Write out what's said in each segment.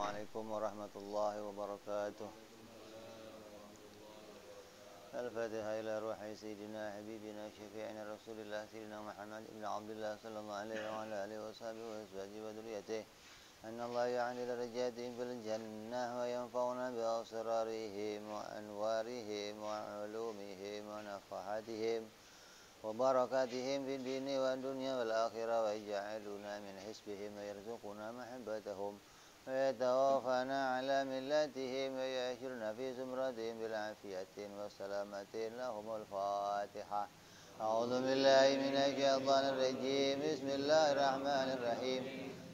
عليكم ورحمة الله وبركاته. الفاتحة إلى روح سيدنا حبيبنا شفيعنا رسول الله سيدنا محمد بن عبد الله صلى الله عليه وعلى آله وصحبه وأزواجه وذريته أن الله يعلي درجاتهم في الجنة وينفعنا بأسرارهم وأنوارهم وعلومهم ونفحاتهم وبركاتهم في الدين والدنيا والآخرة ويجعلنا من حسبهم ويرزقنا محبتهم ويتوفانا على ملتهم ويحشرنا في زمرتهم بالعافية والسلامة. لهم الفاتحة. أعوذ بالله من الشيطان الرجيم. بسم الله الرحمن الرحيم.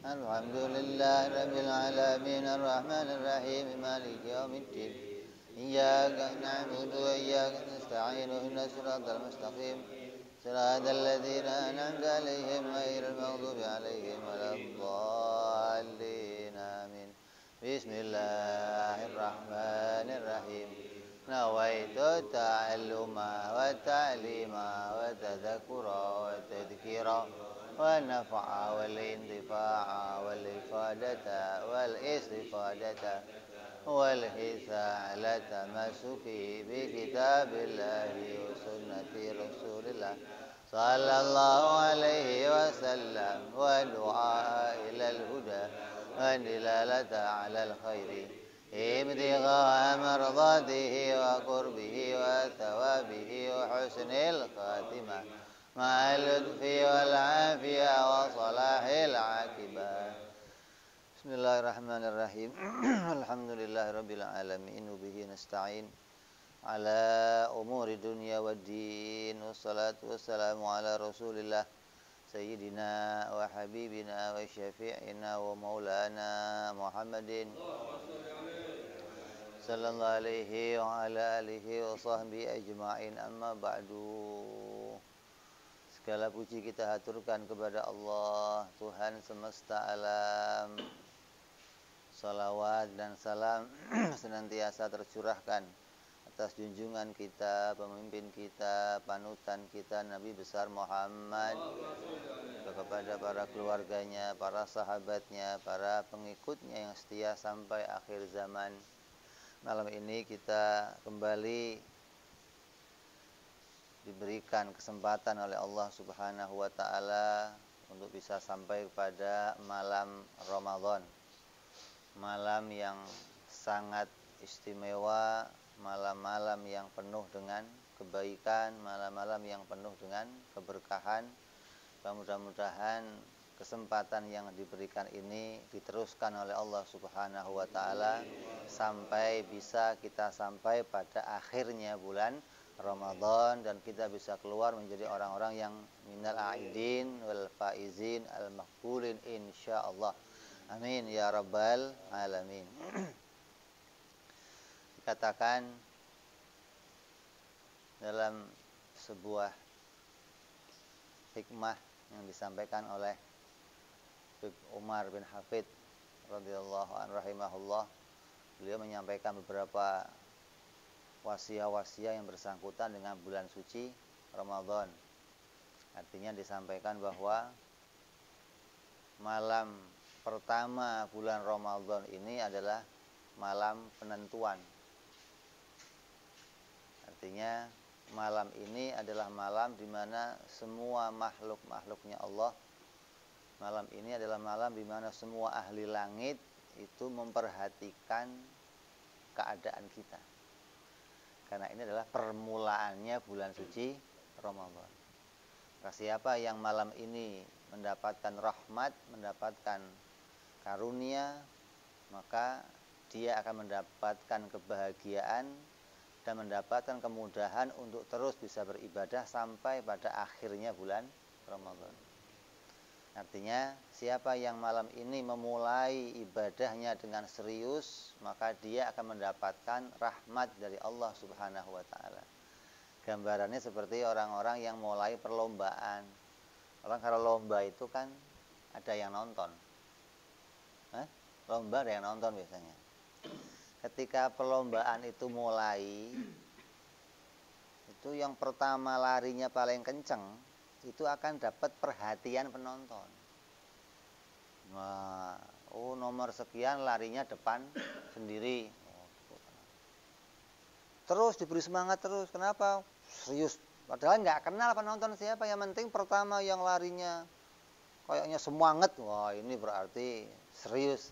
الحمد لله رب العالمين الرحمن الرحيم مالك يوم الدين. إياك نعبد وإياك نستعين اهدنا الصراط المستقيم صراط الذين أنعمت عليهم غير المغضوب عليهم ولا الضالين آمين. بسم الله الرحمن الرحيم. نويت التعلم والتعليم والتذكر والتذكير والنفع والانتفاع والإفادة والاستفادة والحث على التمسك بكتاب الله وسنة رسول الله صلى الله عليه وسلم والدعاء إلى الهدى والدلالة على الخير ابتغاء مرضاته وقربه وثوابه وحسن الخاتمة مع اللطف والعافية وصلاح العاقبة. Bismillahirrahmanirrahim. Alhamdulillahirabbil alamin wa bihi nasta'in ala umuri dunya waddin. Wassalatu wassalamu ala Rasulillah sayyidina wa habibina wa syafi'ina wa maulana Muhammadin sallallahu alaihi wa ala alihi wa sahbihi ajma'in. Amma ba'du. Segala puji kita haturkan kepada Allah, Tuhan semesta alam. Salawat dan salam senantiasa tercurahkan atas junjungan kita, pemimpin kita, panutan kita, Nabi besar Muhammad, kepada para keluarganya, para sahabatnya, para pengikutnya yang setia sampai akhir zaman. Malam ini kita kembali diberikan kesempatan oleh Allah Subhanahu wa Ta'ala untuk bisa sampai pada malam Ramadan. Malam yang sangat istimewa, malam-malam yang penuh dengan kebaikan, malam-malam yang penuh dengan keberkahan. Mudah-mudahan kesempatan yang diberikan ini diteruskan oleh Allah Subhanahu wa Ta'ala sampai bisa kita sampai pada akhirnya bulan Ramadan dan kita bisa keluar menjadi orang-orang yang minal aidin wal faizin al maqbulin insyaallah. Amin ya rabbal alamin. Dikatakan dalam sebuah hikmah yang disampaikan oleh Umar bin Hafid radhiyallahu anhu rahimahullah, beliau menyampaikan beberapa wasiat-wasiat yang bersangkutan dengan bulan suci Ramadan. Artinya disampaikan bahwa malam pertama bulan Ramadan ini adalah malam penentuan. Artinya malam ini adalah malam di mana semua makhluk-makhluknya Allah. Malam ini adalah malam di mana semua ahli langit itu memperhatikan keadaan kita. Karena ini adalah permulaannya bulan suci Ramadan. Maka siapa yang malam ini mendapatkan rahmat, mendapatkan karunia, maka dia akan mendapatkan kebahagiaan dan mendapatkan kemudahan untuk terus bisa beribadah sampai pada akhirnya bulan Ramadan. Artinya siapa yang malam ini memulai ibadahnya dengan serius, maka dia akan mendapatkan rahmat dari Allah Subhanahu wa Ta'ala. Gambarannya seperti orang-orang yang mulai perlombaan. Orang kalau lomba itu kan ada yang nonton. Lomba ada yang nonton biasanya. Ketika perlombaan itu mulai, itu yang pertama larinya paling kenceng, itu akan dapat perhatian penonton. Nah, Oh, nomor sekian larinya depan sendiri. Terus diberi semangat terus. Kenapa? Serius. Padahal nggak kenal penonton siapa. Yang penting pertama yang larinya kayaknya semangat. Wah, ini berarti serius.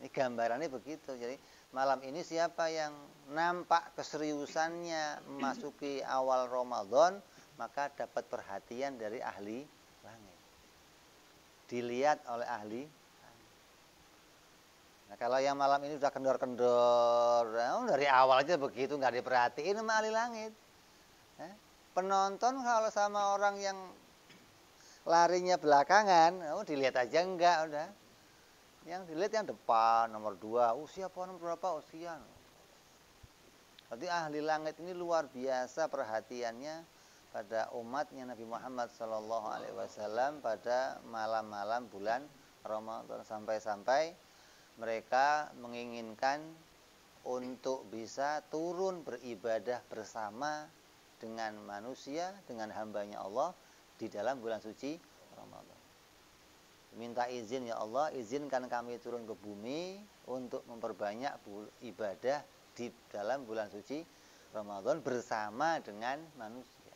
Ini gambarannya begitu. Jadi malam ini siapa yang nampak keseriusannya memasuki awal Ramadan, maka dapat perhatian dari ahli langit. Dilihat oleh ahli. Nah, kalau yang malam ini udah kendor-kendor, dari awal aja begitu, nggak diperhatiin sama ahli langit. Penonton kalau sama orang yang larinya belakangan, dilihat aja enggak, udah. Yang dilihat yang depan, nomor 2, siapa nomor berapa, usia. Jadi ahli langit ini luar biasa perhatiannya pada umatnya Nabi Muhammad SAW pada malam-malam bulan Ramadan, sampai-sampai mereka menginginkan untuk bisa turun beribadah bersama dengan manusia, dengan hambanya Allah di dalam bulan suci Ramadan. Minta izin, ya Allah, izinkan kami turun ke bumi untuk memperbanyak ibadah di dalam bulan suci Ramadan bersama dengan manusia.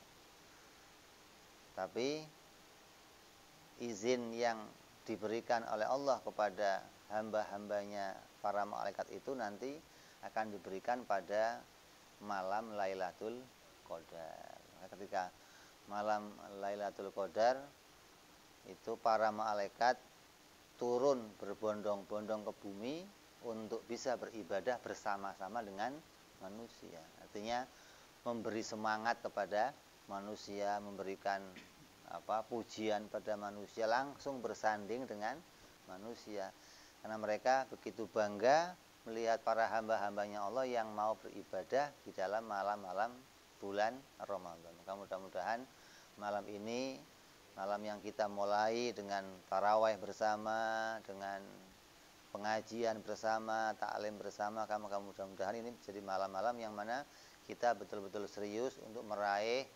Tapi izin yang diberikan oleh Allah kepada hamba-hambanya para malaikat itu nanti akan diberikan pada malam Lailatul Qadar. Ketika malam Lailatul Qadar itu para malaikat turun berbondong-bondong ke bumi untuk bisa beribadah bersama-sama dengan manusia. Artinya memberi semangat kepada manusia, memberikan pujian pada manusia, langsung bersanding dengan manusia. Karena mereka begitu bangga melihat para hamba-hambanya Allah yang mau beribadah di dalam malam-malam bulan Ramadan. Maka mudah-mudahan malam ini, malam yang kita mulai dengan tarawih bersama, dengan pengajian bersama, ta'lim bersama, maka mudah-mudahan ini menjadi malam-malam yang mana kita betul-betul serius untuk meraih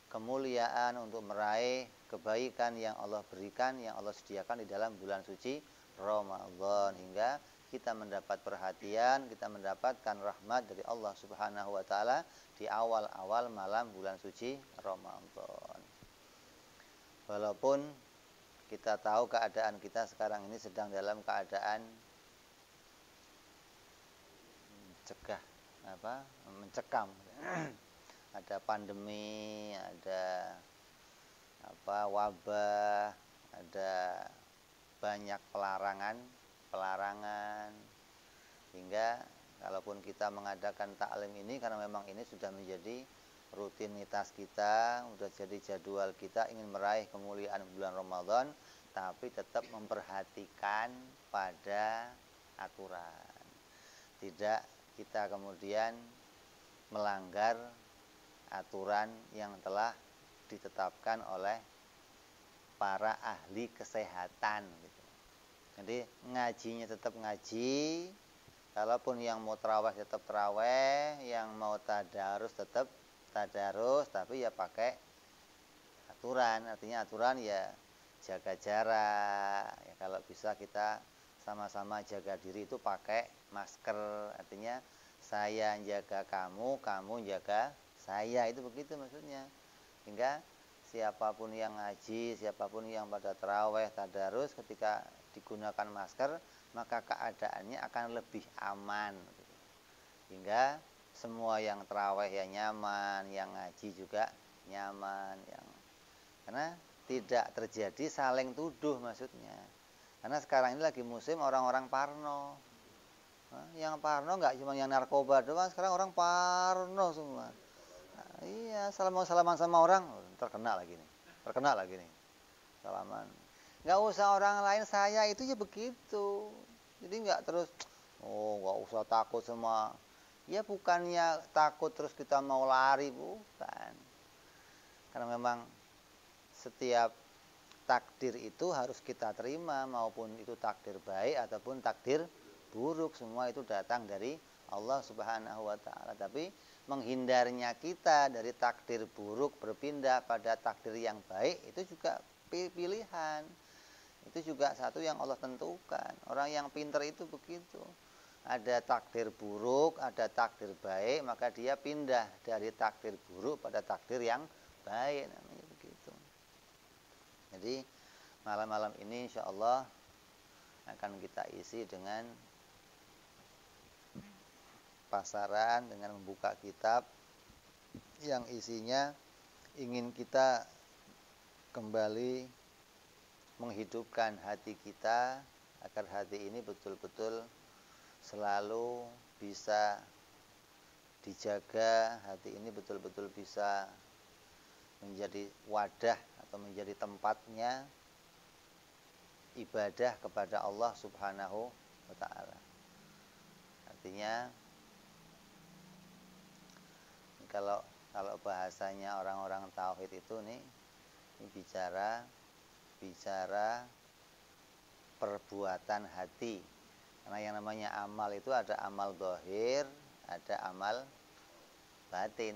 kemuliaan, untuk meraih kebaikan yang Allah berikan, yang Allah sediakan di dalam bulan suci Ramadan, hingga kita mendapat perhatian, kita mendapatkan rahmat dari Allah Subhanahu wa taala di awal-awal malam bulan suci Ramadan. Walaupun kita tahu keadaan kita sekarang ini sedang dalam keadaan mencekam. Ada pandemi, ada wabah, ada banyak pelarangan, hingga kalaupun kita mengadakan taklim ini, karena memang ini sudah menjadi rutinitas kita, sudah jadi jadwal kita ingin meraih kemuliaan bulan Ramadan, tapi tetap memperhatikan pada aturan. Tidak kita kemudian melanggar aturan yang telah ditetapkan oleh para ahli kesehatan. Jadi ngajinya tetap ngaji, kalaupun yang mau tarawih tetap tarawih, yang mau tadarus tetap tadarus, tapi ya pakai aturan. Artinya aturan ya jaga jarak. Ya, kalau bisa kita sama-sama jaga diri itu pakai masker. Artinya saya jaga kamu, kamu jaga saya, itu begitu maksudnya. Hingga siapapun yang ngaji, siapapun yang pada tarawih, tadarus, ketika digunakan masker, maka keadaannya akan lebih aman. Hingga semua yang tarawih ya nyaman, yang ngaji juga nyaman, karena tidak terjadi saling tuduh maksudnya. Karena sekarang ini lagi musim orang-orang parno. Yang parno nggak cuma yang narkoba doang, sekarang orang parno semua. Iya, salaman sama orang, terkena lagi nih, salaman. Nggak usah orang lain, saya itu ya begitu. Jadi nggak terus, nggak usah takut sama. Ya bukannya takut terus kita mau lari, bukan. Karena memang setiap takdir itu harus kita terima, maupun itu takdir baik ataupun takdir buruk, semua itu datang dari Allah Subhanahu wa taala. Tapi menghindarnya kita dari takdir buruk berpindah pada takdir yang baik itu juga pilihan. Itu juga satu yang Allah tentukan. Orang yang pintar itu begitu. Ada takdir buruk, ada takdir baik, maka dia pindah dari takdir buruk pada takdir yang baik, namanya begitu. Jadi malam-malam ini insya Allah akan kita isi dengan pasaran, dengan membuka kitab yang isinya ingin kita kembali menghidupkan hati kita agar hati ini betul-betul selalu bisa dijaga, hati ini betul-betul bisa menjadi wadah atau menjadi tempatnya ibadah kepada Allah Subhanahu wa taala. Artinya kalau bahasanya orang-orang tauhid itu ini bicara perbuatan hati. Karena yang namanya amal itu ada amal zahir, ada amal batin.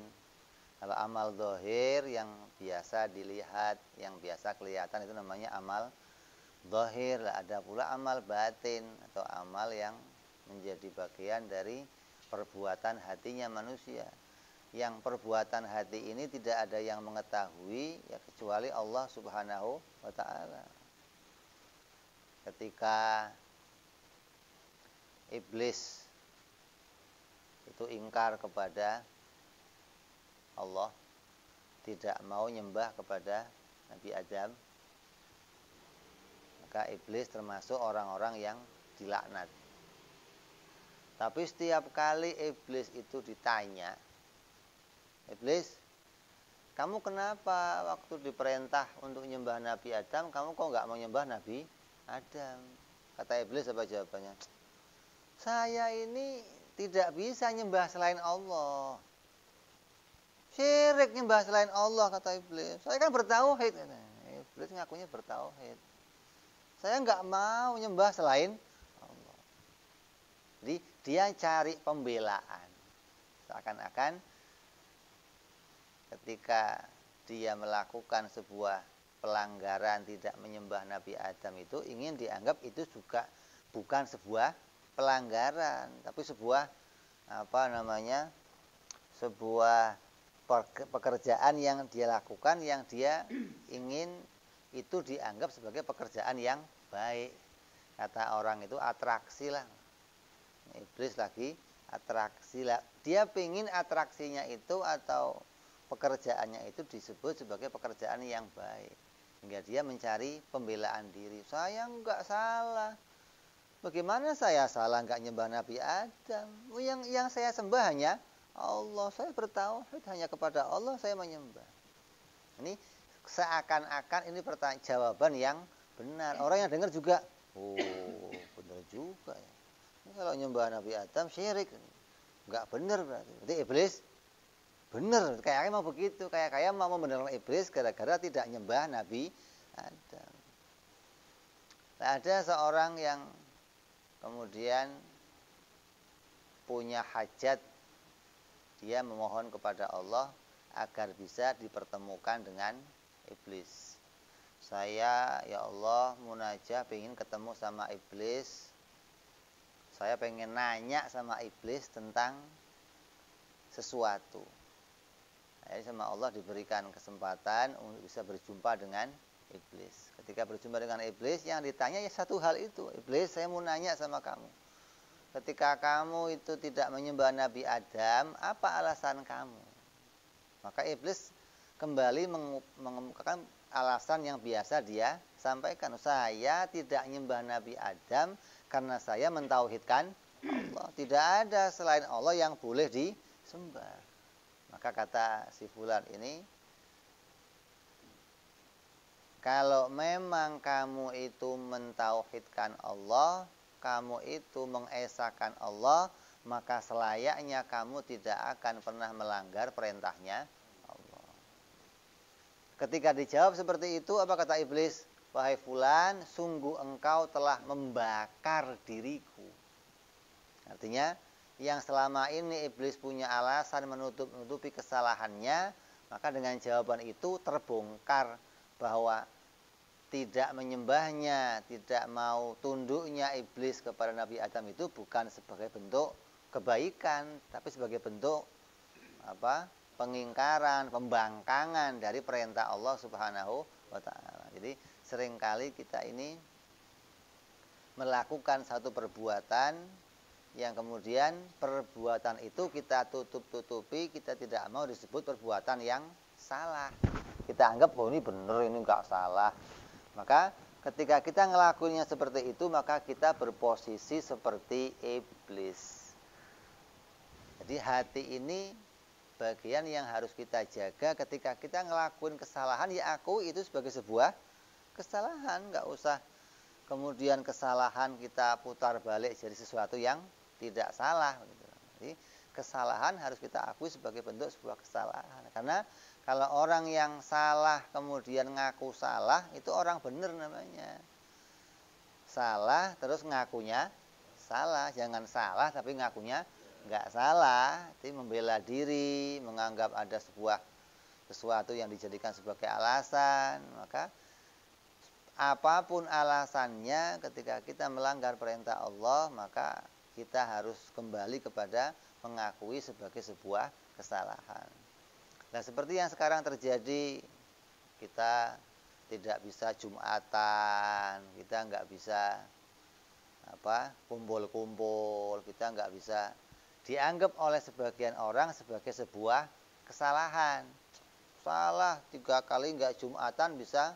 Kalau amal zahir yang biasa dilihat, yang biasa kelihatan itu namanya amal zahir. Ada pula amal batin atau amal yang menjadi bagian dari perbuatan hatinya manusia. Yang perbuatan hati ini tidak ada yang mengetahui ya kecuali Allah Subhanahu wa taala. Ketika iblis itu ingkar kepada Allah, tidak mau nyembah kepada Nabi Adam, maka iblis termasuk orang-orang yang dilaknat. Tapi setiap kali iblis itu ditanya, iblis, kamu kenapa waktu diperintah untuk nyembah Nabi Adam, kamu kok nggak mau nyembah Nabi Adam? Kata iblis apa jawabannya? Saya ini tidak bisa nyembah selain Allah. Syirik nyembah selain Allah, kata iblis. Saya kan bertauhid. Iblis ngakunya bertauhid. Saya nggak mau nyembah selain Allah. Jadi dia cari pembelaan. Seakan-akan ketika dia melakukan sebuah pelanggaran tidak menyembah Nabi Adam itu ingin dianggap itu juga bukan sebuah pelanggaran, tapi sebuah sebuah pekerjaan yang dia lakukan, yang dia ingin itu dianggap sebagai pekerjaan yang baik. Kata orang itu atraksi lah. Iblis lagi atraksi lah. Dia pingin atraksinya itu atau pekerjaannya itu disebut sebagai pekerjaan yang baik. Hingga dia mencari pembelaan diri. Saya enggak salah. Bagaimana saya salah enggak nyembah Nabi Adam? Yang saya sembah hanya Allah. Saya bertauhid hanya kepada Allah saya menyembah. Ini seakan-akan ini jawaban yang benar. Orang yang dengar juga, oh benar juga ya. Ini kalau nyembah Nabi Adam syirik. Enggak benar berarti. Berarti iblis benar, kayaknya mau begitu, kayak mau membenarkan iblis gara-gara tidak nyembah Nabi Adam. Ada seorang yang kemudian punya hajat, dia memohon kepada Allah agar bisa dipertemukan dengan iblis. Saya ya Allah munajah pengen ketemu sama iblis. Saya pengen nanya sama iblis tentang sesuatu. Jadi sama Allah diberikan kesempatan untuk bisa berjumpa dengan iblis. Ketika berjumpa dengan iblis, yang ditanya ya satu hal itu. Iblis, saya mau nanya sama kamu. Ketika kamu itu tidak menyembah Nabi Adam, apa alasan kamu? Maka iblis kembali mengemukakan alasan yang biasa dia sampaikan. Saya tidak menyembah Nabi Adam karena saya mentauhidkan Allah. Tidak ada selain Allah yang boleh disembah. Maka kata si fulan ini, kalau memang kamu itu mentauhidkan Allah, kamu itu mengesahkan Allah, maka selayaknya kamu tidak akan pernah melanggar perintahnya Allah. Ketika dijawab seperti itu, apa kata iblis? Wahai fulan, sungguh engkau telah membakar diriku. Artinya, yang selama ini iblis punya alasan menutupi kesalahannya, maka dengan jawaban itu terbongkar bahwa tidak menyembahnya, tidak mau tunduknya iblis kepada Nabi Adam itu bukan sebagai bentuk kebaikan, tapi sebagai bentuk pengingkaran, pembangkangan dari perintah Allah Subhanahu wa taala. Jadi seringkali kita ini melakukan satu perbuatan yang kemudian perbuatan itu kita tutup-tutupi, kita tidak mau disebut perbuatan yang salah. Kita anggap ini benar, ini enggak salah. Maka ketika kita ngelakuinnya seperti itu, maka kita berposisi seperti iblis. Jadi hati ini bagian yang harus kita jaga. Ketika kita ngelakuin kesalahan, ya aku itu sebagai sebuah kesalahan. Enggak usah kemudian kesalahan kita putar balik jadi sesuatu yang tidak salah. Jadi kesalahan harus kita akui sebagai bentuk sebuah kesalahan. Karena kalau orang yang salah kemudian ngaku salah, itu orang benar namanya. Salah terus ngakunya salah. Jangan salah tapi ngakunya nggak salah. Itu membela diri, menganggap ada sesuatu yang dijadikan sebagai alasan. Maka apapun alasannya, ketika kita melanggar perintah Allah, maka kita harus kembali kepada mengakui sebagai sebuah kesalahan. Nah, seperti yang sekarang terjadi, kita tidak bisa Jumatan, kita nggak bisa kumpul-kumpul, kita nggak bisa, dianggap oleh sebagian orang sebagai sebuah kesalahan. Salah 3 kali nggak Jumatan bisa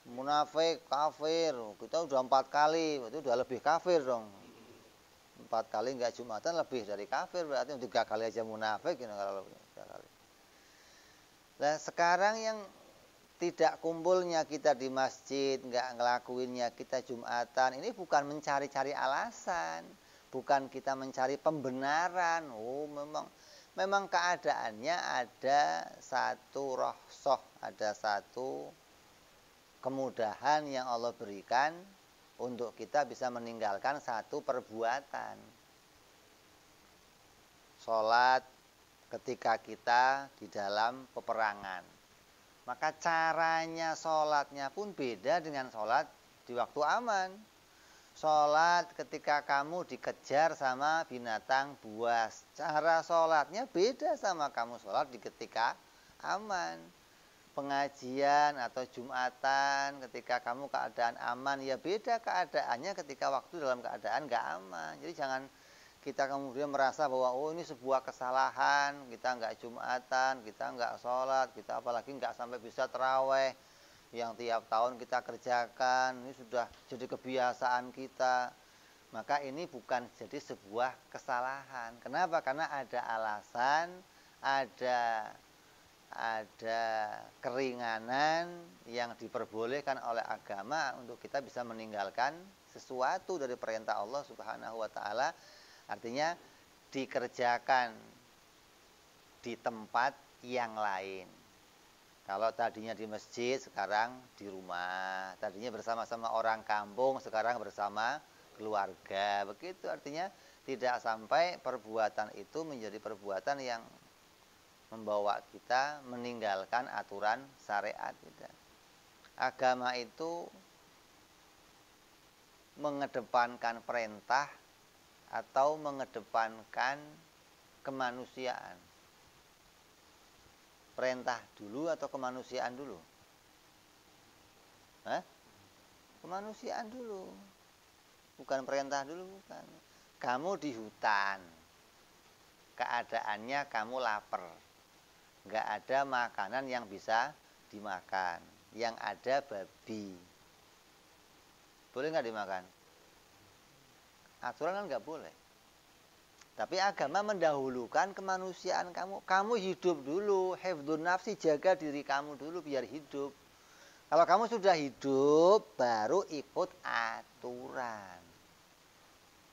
munafik, kafir. Kita udah 4 kali, itu udah lebih kafir dong. 4 kali nggak Jumatan lebih dari kafir, berarti 3 kali aja munafik kalau 3 kali. Nah, sekarang yang tidak kumpulnya kita di masjid, nggak ngelakuinnya kita Jumatan, ini bukan mencari-cari alasan, bukan kita mencari pembenaran. Oh, memang keadaannya ada satu rohsoh, ada satu kemudahan yang Allah berikan untuk kita bisa meninggalkan satu perbuatan. Sholat ketika kita di dalam peperangan. Maka caranya sholatnya pun beda dengan sholat di waktu aman. Sholat ketika kamu dikejar sama binatang buas. Cara sholatnya beda sama kamu sholat di ketika aman. Pengajian atau Jumatan ketika kamu keadaan aman, ya beda keadaannya ketika waktu dalam keadaan nggak aman. Jadi jangan kita kemudian merasa bahwa oh ini sebuah kesalahan, kita nggak Jumatan, kita nggak sholat, kita apalagi nggak sampai bisa taraweh yang tiap tahun kita kerjakan, ini sudah jadi kebiasaan kita. Maka ini bukan jadi sebuah kesalahan. Kenapa? Karena ada alasan, ada keringanan yang diperbolehkan oleh agama untuk kita bisa meninggalkan sesuatu dari perintah Allah Subhanahu wa taala. Artinya dikerjakan di tempat yang lain. Kalau tadinya di masjid, sekarang di rumah. Tadinya bersama-sama orang kampung, sekarang bersama keluarga. Begitu artinya tidak sampai perbuatan itu menjadi perbuatan yang membawa kita meninggalkan aturan syariat kita. Agama itu mengedepankan perintah atau mengedepankan kemanusiaan. Perintah dulu atau kemanusiaan dulu? Kemanusiaan dulu. Bukan perintah dulu, bukan. Kamu di hutan. Keadaannya kamu lapar. Nggak ada makanan yang bisa dimakan. Yang ada babi. Boleh nggak dimakan? Aturan kan nggak boleh. Tapi agama mendahulukan kemanusiaan kamu. Kamu hidup dulu. Hifdzun nafsi, jaga diri kamu dulu biar hidup. Kalau kamu sudah hidup, baru ikut aturan.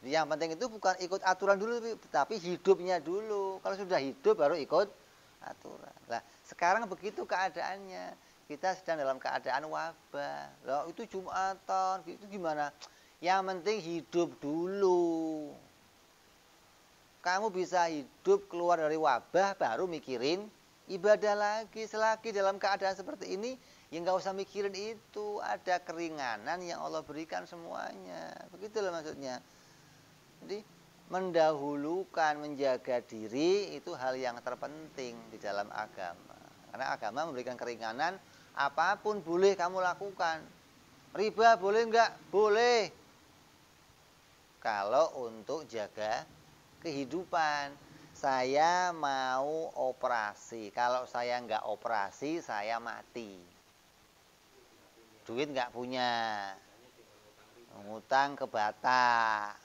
Jadi yang penting itu bukan ikut aturan dulu, tapi hidupnya dulu. Kalau sudah hidup, baru ikut aturan. Nah, sekarang begitu keadaannya. Kita sedang dalam keadaan wabah. Lah itu Jumatan, itu gimana? Yang penting hidup dulu. Kamu bisa hidup keluar dari wabah, baru mikirin ibadah lagi. Selagi dalam keadaan seperti ini, Ya nggak usah mikirin itu, ada keringanan yang Allah berikan semuanya. Begitulah maksudnya. Jadi mendahulukan menjaga diri itu hal yang terpenting di dalam agama. Karena agama memberikan keringanan, apapun boleh kamu lakukan. Riba boleh enggak? Boleh. Kalau untuk jaga kehidupan. Saya mau operasi. Kalau saya enggak operasi, saya mati. Duit enggak punya. Ngutang ke Batak.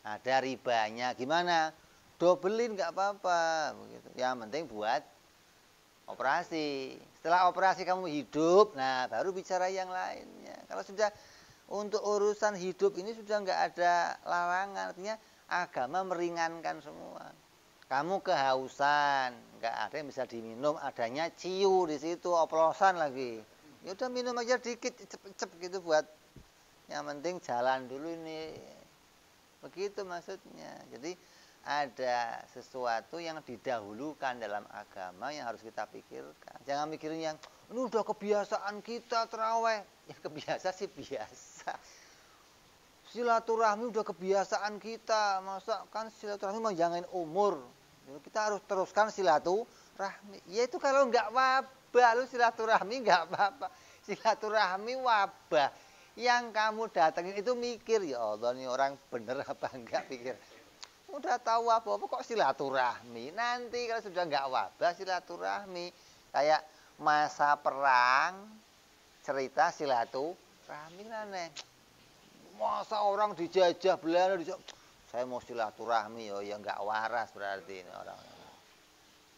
Ada ribanya. Gimana? Dobelin enggak apa-apa. Begitu. Yang penting buat operasi. Setelah operasi kamu hidup, nah baru bicara yang lainnya. Kalau sudah untuk urusan hidup ini sudah enggak ada larangan. Artinya agama meringankan semua. Kamu kehausan, enggak ada yang bisa diminum, adanya ciu di situ, oplosan lagi. Ya udah minum aja dikit, cep-cep gitu buat. Yang penting jalan dulu ini. Begitu maksudnya. Jadi ada sesuatu yang didahulukan dalam agama yang harus kita pikirkan. Jangan mikirin yang ini udah kebiasaan kita terawih. Ya kebiasa sih biasa. Silaturahmi udah kebiasaan kita. Masa kan silaturahmi manjangin umur. Kita harus teruskan silaturahmi. Ya itu kalau enggak wabah, lu silaturahmi enggak apa-apa. Silaturahmi wabah. Yang kamu datengin itu mikir, ya Allah nih orang bener apa enggak pikir. Udah tahu apa-apa kok silaturahmi. Nanti kalau sudah enggak wabah silaturahmi. Kayak masa perang cerita silaturahmi aneh. Masa orang dijajah Belanda saya mau silaturahmi ya enggak waras berarti ini orang.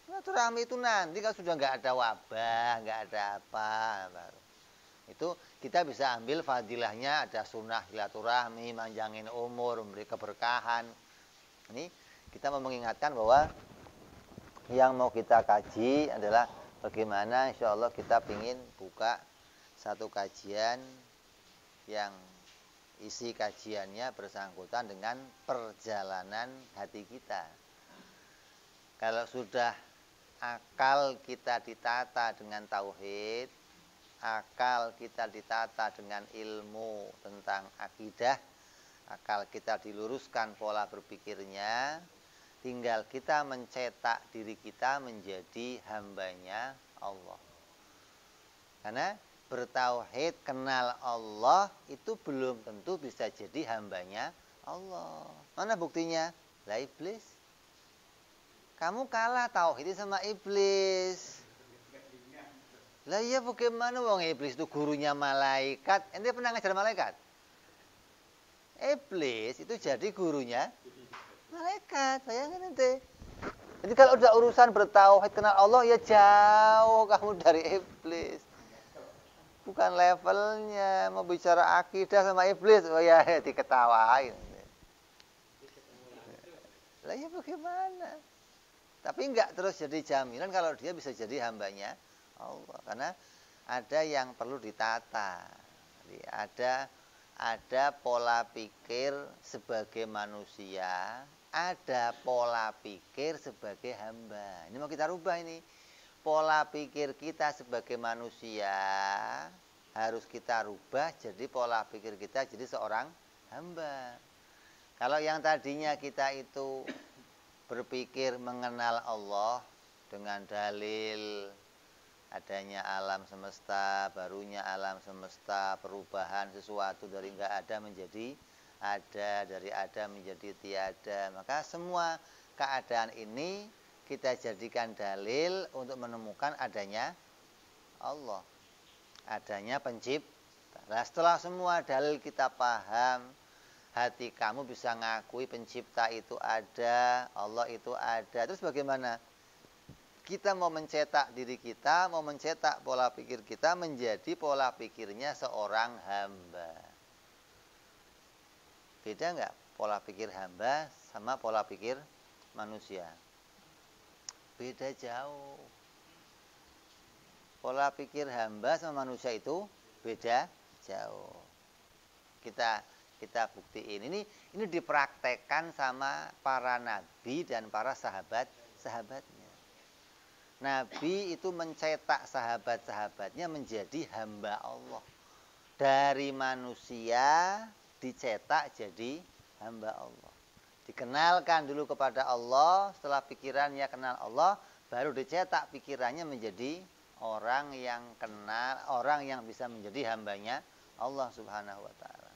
Silaturahmi itu nanti kalau sudah enggak ada wabah, enggak ada apa baru. Itu kita bisa ambil fadilahnya, ada sunnah silaturahmi, manjangin umur, memberi keberkahan. Ini kita mau mengingatkan bahwa yang mau kita kaji adalah bagaimana insya Allah kita ingin buka satu kajian yang isi kajiannya bersangkutan dengan perjalanan hati kita. Kalau sudah akal kita ditata dengan tauhid, akal kita ditata dengan ilmu tentang akidah, akal kita diluruskan pola berpikirnya, tinggal kita mencetak diri kita menjadi hambanya Allah. Karena bertauhid, kenal Allah itu belum tentu bisa jadi hambanya Allah. Mana buktinya? Lah iblis. Kamu kalah tauhid sama iblis. Lah iya bagaimana wong iblis itu gurunya malaikat? Ente pernah ngajar malaikat? Iblis itu jadi gurunya malaikat. Bayangin ente. Jadi kalau udah urusan bertauhid kenal Allah ya jauh kamu dari iblis. Bukan levelnya, mau bicara akidah sama iblis, oh ya diketawain. Lah ya bagaimana? Tapi enggak terus jadi jaminan kalau dia bisa jadi hambanya Allah. Karena ada yang perlu ditata. Jadi ada pola pikir sebagai manusia, ada pola pikir sebagai hamba. Ini mau kita rubah ini. Pola pikir kita sebagai manusia harus kita rubah jadi pola pikir kita jadi seorang hamba. Kalau yang tadinya kita itu berpikir mengenal Allah dengan dalil adanya alam semesta, barunya alam semesta, perubahan sesuatu dari enggak ada menjadi ada, dari ada menjadi tiada. Maka semua keadaan ini kita jadikan dalil untuk menemukan adanya Allah, adanya pencipta. Nah, setelah semua dalil kita paham, hati kamu bisa ngakui pencipta itu ada, Allah itu ada. Terus bagaimana? Kita mau mencetak diri kita, mau mencetak pola pikir kita menjadi pola pikirnya seorang hamba. Beda nggak pola pikir hamba sama pola pikir manusia? Beda jauh. Pola pikir hamba sama manusia itu beda jauh. Kita buktiin. Ini dipraktekkan sama para nabi dan para sahabatnya. Nabi itu mencetak sahabat-sahabatnya menjadi hamba Allah. Dari manusia dicetak jadi hamba Allah. Dikenalkan dulu kepada Allah, setelah pikirannya kenal Allah, baru dicetak pikirannya menjadi orang yang kenal, orang yang bisa menjadi hambanya Allah Subhanahu wa taala.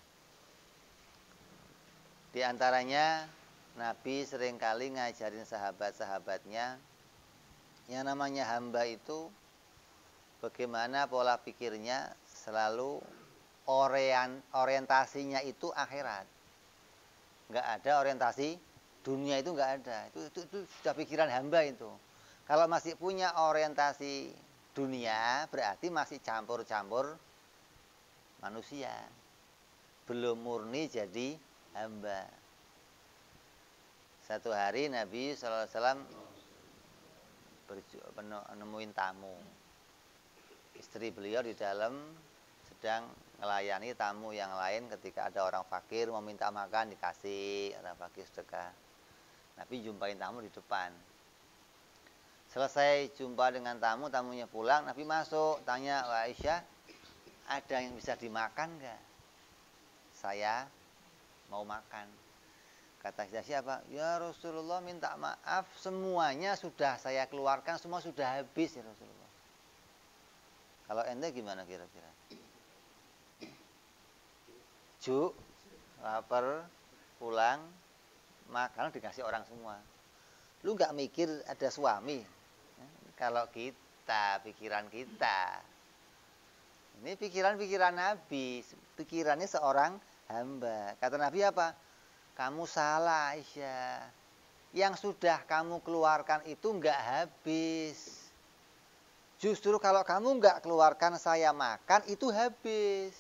Di antaranya Nabi seringkali ngajarin sahabat-sahabatnya yang namanya hamba itu bagaimana pola pikirnya selalu orientasinya itu akhirat. Enggak ada orientasi dunia, itu enggak ada. Itu sudah pikiran hamba itu. Kalau masih punya orientasi dunia berarti masih campur-campur manusia. Belum murni jadi hamba. Satu hari Nabi SAW nemuin tamu. Istri beliau di dalam sedang melayani tamu yang lain. Ketika ada orang fakir mau minta makan dikasih, orang fakir sedekah. Nabi jumpain tamu di depan. Selesai jumpa dengan tamu, tamunya pulang, Nabi masuk, tanya, Aisyah, ada yang bisa dimakan enggak? Saya mau makan. Kata siapa? Ya Rasulullah, minta maaf, semuanya sudah saya keluarkan, semua sudah habis ya Rasulullah. Kalau ente gimana kira-kira? Juk, lapar, pulang, makan dikasih orang semua. Lu nggak mikir ada suami? Kalau kita, pikiran kita, ini pikiran-pikiran Nabi, pikirannya seorang hamba. Kata Nabi apa? Kamu salah Aisyah. Yang sudah kamu keluarkan itu nggak habis. Justru kalau kamu nggak keluarkan saya makan itu habis.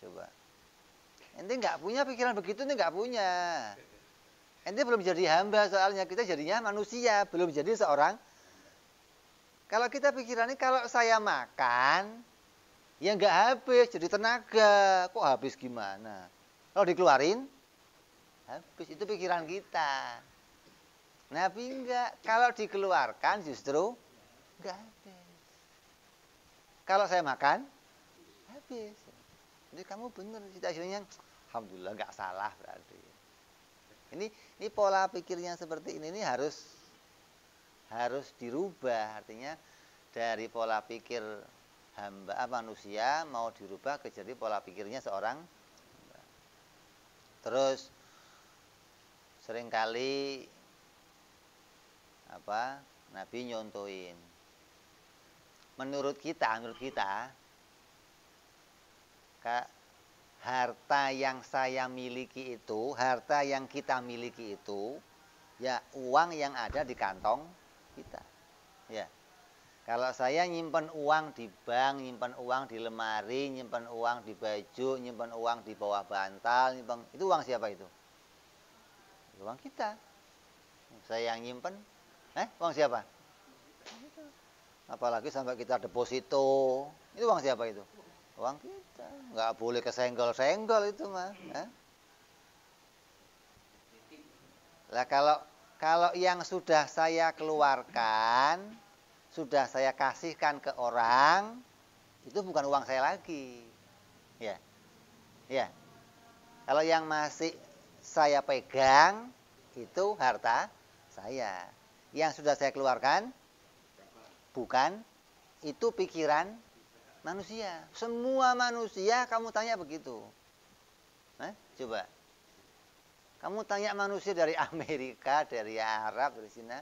Coba. Ente nggak punya pikiran begitu, ente nggak punya. Ente belum jadi hamba, soalnya kita jadinya manusia, belum jadi seorang. Kalau kita pikirannya kalau saya makan, ya nggak habis, jadi tenaga. Kok habis gimana? Kalau dikeluarin, habis. Itu pikiran kita. Nabi enggak. Kalau dikeluarkan justru enggak habis. Kalau saya makan, habis. Jadi kamu benar situasinya. Alhamdulillah enggak salah berarti. Ini pola pikirnya seperti ini harus dirubah. Artinya dari pola pikir hamba manusia mau dirubah ke jadi pola pikirnya seorang. Terus seringkali Nabi nyontoin. Menurut kita harta yang saya miliki itu, harta yang kita miliki itu, ya uang yang ada di kantong kita. Ya. Kalau saya nyimpen uang di bank, nyimpen uang di lemari, nyimpen uang di baju, nyimpen uang di bawah bantal, itu uang siapa itu? Uang kita. Saya yang nyimpen, uang siapa? Apalagi sampai kita deposito, itu uang siapa itu? Uang kita. Nggak boleh kesenggol-senggol itu mah. Lah kalau yang sudah saya keluarkan, sudah saya kasihkan ke orang, itu bukan uang saya lagi. Ya. Ya. Kalau yang masih saya pegang, itu harta saya. Yang sudah saya keluarkan, bukan, itu pikiran manusia. Semua manusia kamu tanya begitu. Coba. Kamu tanya manusia dari Amerika, dari Arab, dari Cina.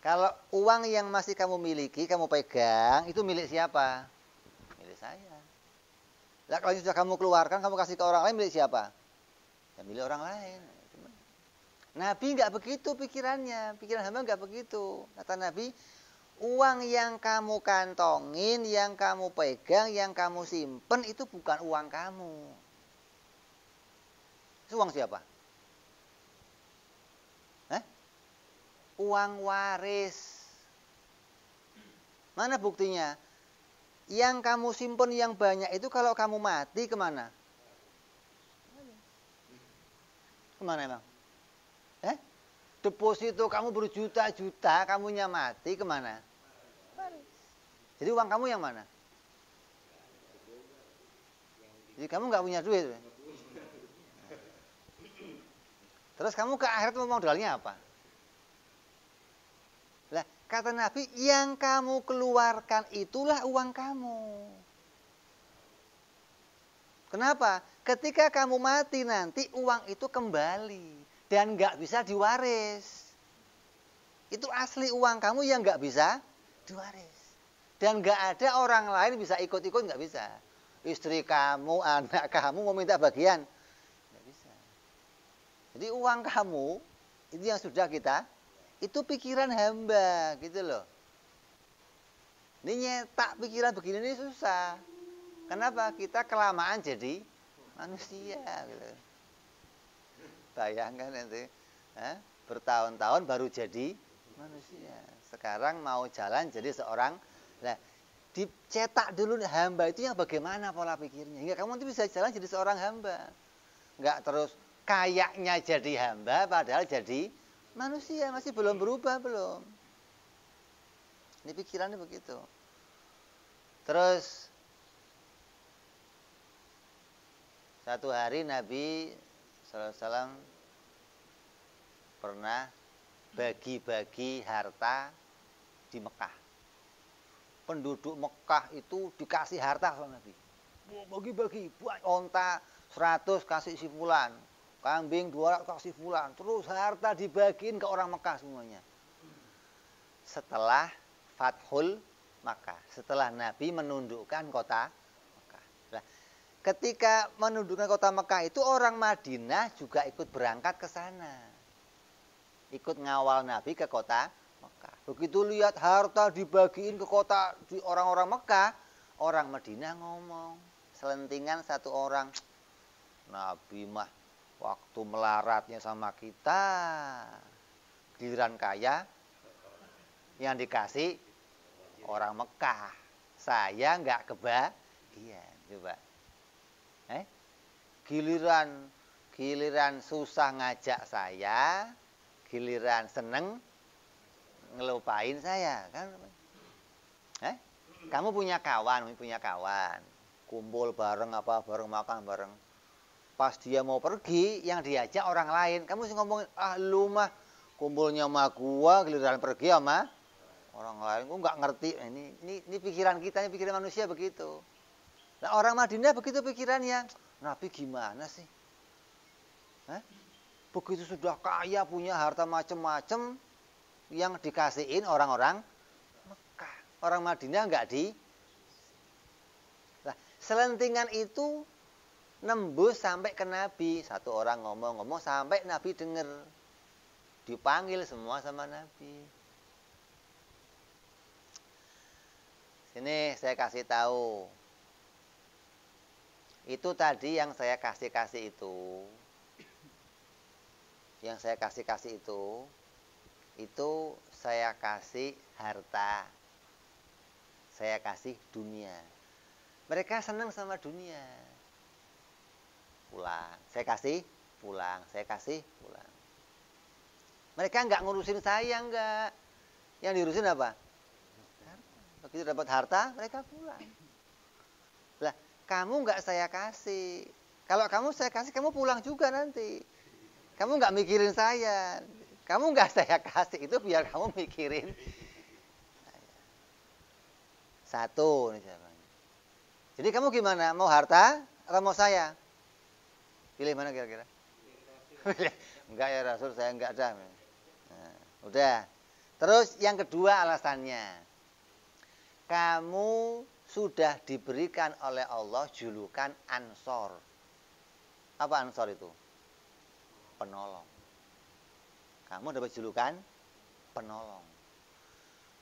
Kalau uang yang masih kamu miliki, kamu pegang, itu milik siapa? Milik saya. Lah kalau sudah kamu keluarkan, kamu kasih ke orang lain, milik siapa? Ya milik orang lain. Nabi nggak begitu pikirannya. Pikiran hamba nggak begitu. Kata Nabi, uang yang kamu kantongin, yang kamu pegang, yang kamu simpen, itu bukan uang kamu. Itu uang siapa? Uang waris. Mana buktinya? Yang kamu simpen yang banyak itu kalau kamu mati kemana? Kemana emang? deposito kamu berjuta-juta, kamunya mati, kemana? Waris. Jadi uang kamu yang mana? Jadi kamu nggak punya duit. Terus kamu ke akhirat mau modalnya apa? Lah, kata Nabi, yang kamu keluarkan itulah uang kamu. Kenapa? Ketika kamu mati nanti uang itu kembali dan nggak bisa diwaris. Itu asli uang kamu yang nggak bisa diwaris. Dan nggak ada orang lain bisa ikut-ikut, nggak bisa. Istri kamu, anak kamu mau minta bagian, nggak bisa. Jadi uang kamu itu yang sudah kita, itu pikiran hamba gitu loh. Ini nyetak pikiran begini ini susah. Kenapa? Kita kelamaan jadi manusia gitu. Bayangkan nanti bertahun-tahun baru jadi manusia. Sekarang mau jalan jadi seorang. Nah, dicetak dulu hamba itu yang bagaimana pola pikirnya. Hingga kamu nanti bisa jalan jadi seorang hamba. Enggak terus kayaknya jadi hamba padahal jadi manusia. Masih belum berubah, belum. Ini pikirannya begitu. Terus satu hari Nabi SAW pernah bagi-bagi harta di Mekah. Penduduk Mekah itu dikasih harta sama Nabi. Bagi-bagi, onta 100 kasih si fulan, kambing 200 kasih fulan, terus harta dibagiin ke orang Mekah semuanya. Setelah Fathul Makkah, setelah Nabi menundukkan kota Mekah. Nah, ketika menundukkan kota Mekah itu orang Madinah juga ikut berangkat ke sana. Ikut ngawal Nabi ke kota Mekah. Begitu lihat harta dibagiin ke kota di orang-orang Mekah, orang Madinah ngomong, selentingan satu orang, Nabi mah waktu melaratnya sama kita, giliran kaya yang dikasih orang Mekah, saya nggak kebagian. Coba, giliran susah ngajak saya, giliran seneng ngelupain saya, kan? Kamu punya kawan, kumpul bareng bareng makan bareng. Pas dia mau pergi, yang diajak orang lain, kamu sih ngomongin, lu mah kumpulnya sama gua, giliran pergi sama orang lain, gua nggak ngerti. Ini pikiran kita, ini pikiran manusia begitu. Nah, orang Madinah begitu pikirannya. Nabi gimana sih? Begitu sudah kaya, punya harta macem-macem, yang dikasihin orang-orang Mekah. Orang Madinah nggak di. Nah, selentingan itu nembus sampai ke Nabi. Satu orang ngomong-ngomong sampai Nabi dengar. Dipanggil semua sama Nabi. Sini saya kasih tahu. Itu tadi yang saya kasih itu. Yang saya kasih itu saya kasih harta. Saya kasih dunia. Mereka senang sama dunia. Pulang, saya kasih pulang. Mereka nggak ngurusin saya, nggak. Yang diurusin apa? Begitu dapat harta, mereka pulang. Lah, kamu nggak saya kasih. Kalau kamu saya kasih, kamu pulang juga nanti. Kamu nggak mikirin saya. Kamu nggak saya kasih, itu biar kamu mikirin. Satu. Jadi kamu gimana? Mau harta atau mau saya? Pilih mana kira-kira? Enggak ya Rasul, saya enggak ada. Nah, udah. Terus yang kedua alasannya. Kamu sudah diberikan oleh Allah julukan Ansor. Apa Ansor itu? Penolong. Kamu dapat julukan penolong.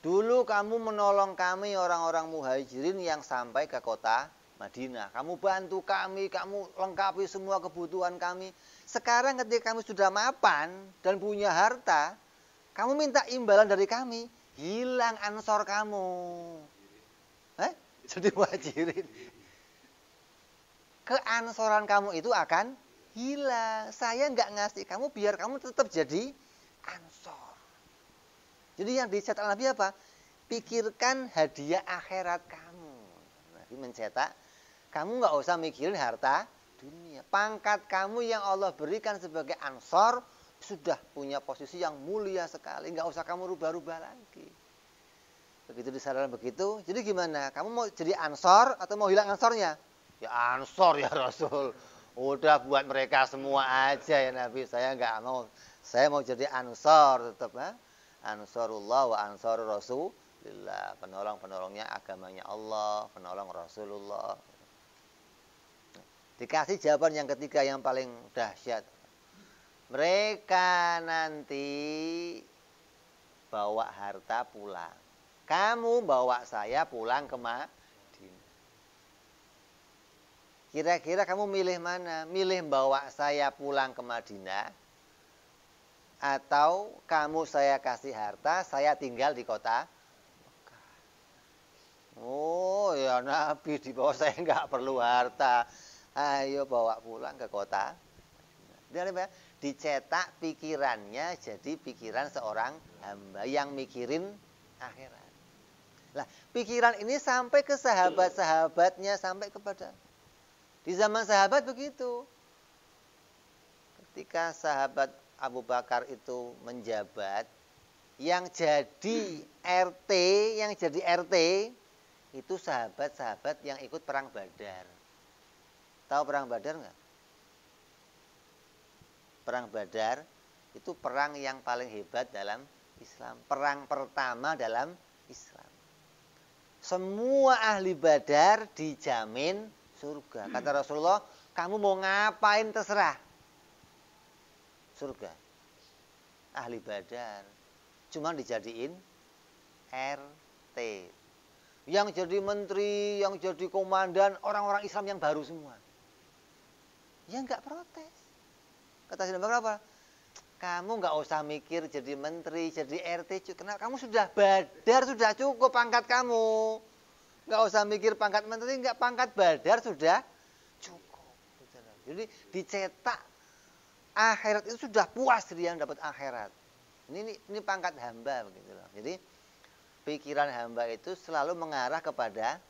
Dulu kamu menolong kami orang-orang muhajirin yang sampai ke kota Madinah. Kamu bantu kami, kamu lengkapi semua kebutuhan kami. Sekarang ketika kami sudah mapan dan punya harta, kamu minta imbalan dari kami, hilang Ansor kamu. Jadi muhajirin. Keansoran kamu itu akan hilang. Saya nggak ngasih kamu biar kamu tetap jadi Ansor. Jadi yang dicetak Nabi apa? Pikirkan hadiah akhirat kamu. Nabi mencetak, kamu nggak usah mikirin harta dunia. Pangkat kamu yang Allah berikan sebagai ansor sudah punya posisi yang mulia sekali. Nggak usah kamu rubah-rubah lagi. Begitu disadarkan begitu. Jadi gimana? Kamu mau jadi ansor atau mau hilang ansornya? Ya ansor ya Rasul. Udah buat mereka semua aja ya Nabi. Saya nggak mau. Saya mau jadi ansor tetap. Ansarullah wa ansar Rasulillah. Penolong-penolongnya agamanya Allah. Penolong Rasulullah. Dikasih jawaban yang ketiga yang paling dahsyat. Mereka nanti bawa harta pulang. Kamu bawa saya pulang ke Madinah. Kira-kira kamu milih mana? Milih bawa saya pulang ke Madinah atau kamu saya kasih harta, saya tinggal di kota Mekah. Oh ya Nabi, di bawah saya nggak perlu harta. Ayo bawa pulang ke kota. Dicetak pikirannya jadi pikiran seorang hamba yang mikirin akhirat. Lah, pikiran ini sampai ke sahabat-sahabatnya, sampai kepada di zaman sahabat begitu. Ketika sahabat Abu Bakar itu menjabat, yang jadi RT itu sahabat-sahabat yang ikut perang Badar. Tahu perang Badar nggak? Perang Badar itu perang yang paling hebat dalam Islam. Perang pertama dalam Islam. Semua ahli Badar dijamin surga. Kata Rasulullah, kamu mau ngapain terserah. Surga. Ahli Badar. Cuma dijadiin RT. Yang jadi menteri, yang jadi komandan, orang-orang Islam yang baru semua. Ya nggak protes. Kata Sayyidina Bakar apa? Kamu nggak usah mikir jadi menteri, jadi RT. Karena kamu sudah Badar, sudah cukup pangkat kamu. Nggak usah mikir pangkat menteri, nggak, pangkat Badar sudah cukup. Jadi dicetak akhirat itu sudah puas dia yang dapat akhirat. Ini pangkat hamba begitu loh. Jadi pikiran hamba itu selalu mengarah kepada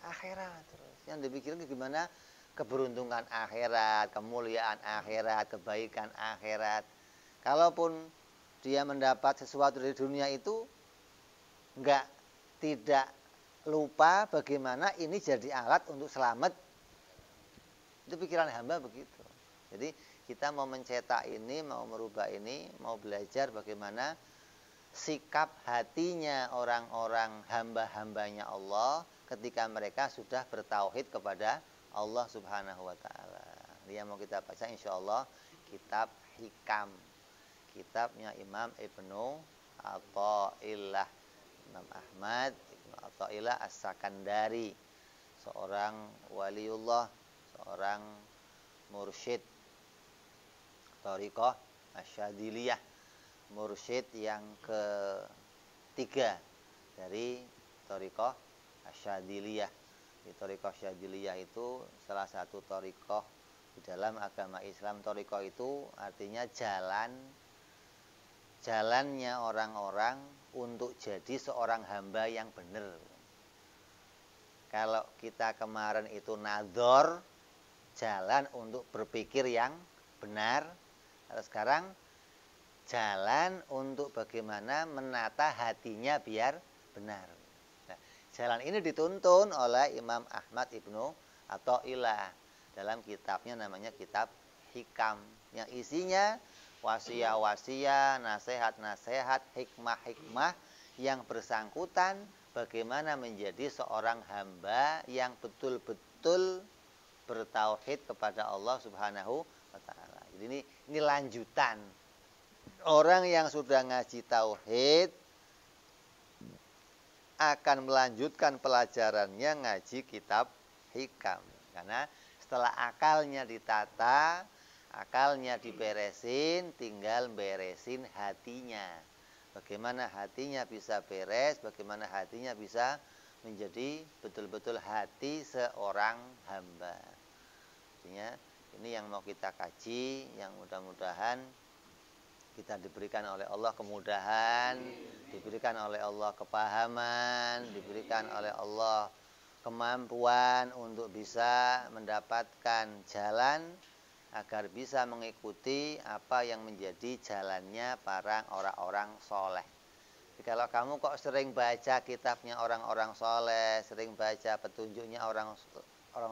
akhirat terus. Yang dipikirkan gimana keberuntungan akhirat, kemuliaan akhirat, kebaikan akhirat. Kalaupun dia mendapat sesuatu dari dunia itu tidak lupa bagaimana ini jadi alat untuk selamat. Itu pikiran hamba begitu. Jadi kita mau mencetak ini, mau merubah ini, mau belajar bagaimana sikap hatinya orang-orang hamba-hambanya Allah ketika mereka sudah bertauhid kepada Allah Subhanahu wa taala. Dia mau kita baca insyaallah kitab Hikam. Kitabnya Imam Ibnu Athaillah, Imam Ahmad Ibnu Athaillah As-Sakandari, seorang waliullah, seorang mursyid Thariqah Asyadiliyah, mursyid yang ketiga dari Thariqah Asyadiliyah. Di Thariqah Asyadiliyah itu salah satu thariqah di dalam agama Islam. Thariqah itu artinya jalannya orang-orang untuk jadi seorang hamba yang benar. Kalau kita kemarin itu nadhor, jalan untuk berpikir yang benar. Kalau sekarang jalan untuk bagaimana menata hatinya biar benar. Nah, jalan ini dituntun oleh Imam Ahmad Ibnu Athaillah dalam kitabnya namanya kitab Hikam, yang isinya wasiat-wasiat, nasihat-nasihat, hikmah-hikmah yang bersangkutan bagaimana menjadi seorang hamba yang betul-betul bertauhid kepada Allah Subhanahu wa taala. Jadi ini lanjutan. Orang yang sudah ngaji tauhid akan melanjutkan pelajarannya ngaji kitab Hikam. Karena setelah akalnya ditata, akalnya diberesin, tinggal beresin hatinya. Bagaimana hatinya bisa beres, bagaimana hatinya bisa menjadi betul-betul hati seorang hamba. Artinya ini yang mau kita kaji, yang mudah-mudahan kita diberikan oleh Allah kemudahan, diberikan oleh Allah kepahaman, diberikan oleh Allah kemampuan untuk bisa mendapatkan jalan agar bisa mengikuti apa yang menjadi jalannya para orang-orang soleh. Jadi kalau kamu kok sering baca kitabnya orang-orang soleh, sering baca petunjuknya orang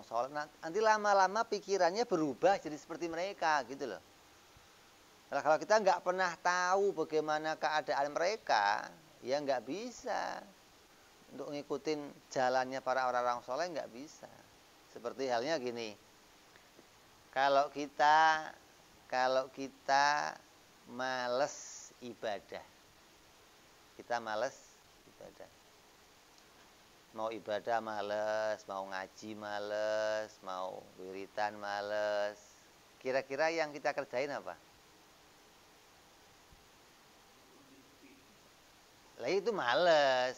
soleh, nanti lama-lama pikirannya berubah jadi seperti mereka gitu loh. Nah, kalau kita nggak pernah tahu bagaimana keadaan mereka, ya nggak bisa untuk ngikutin jalannya para orang-orang soleh, nggak bisa. Seperti halnya gini, kalau kita males ibadah, kita males ibadah, mau ibadah males, mau ngaji males, mau wiritan males, kira-kira yang kita kerjain apa? Lah itu males.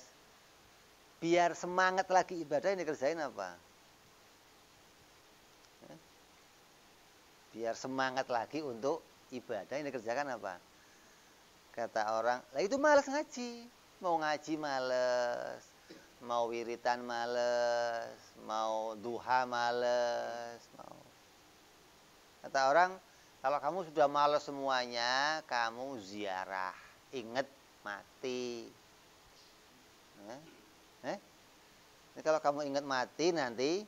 Biar semangat lagi ibadah ini kerjain apa? Biar semangat lagi untuk ibadah ini kerjakan apa? Kata orang, lah itu males ngaji. Mau ngaji males, mau wiritan males, mau duha males, mau. Kata orang, kalau kamu sudah males semuanya, kamu ziarah, ingat mati. Ini kalau kamu ingat mati nanti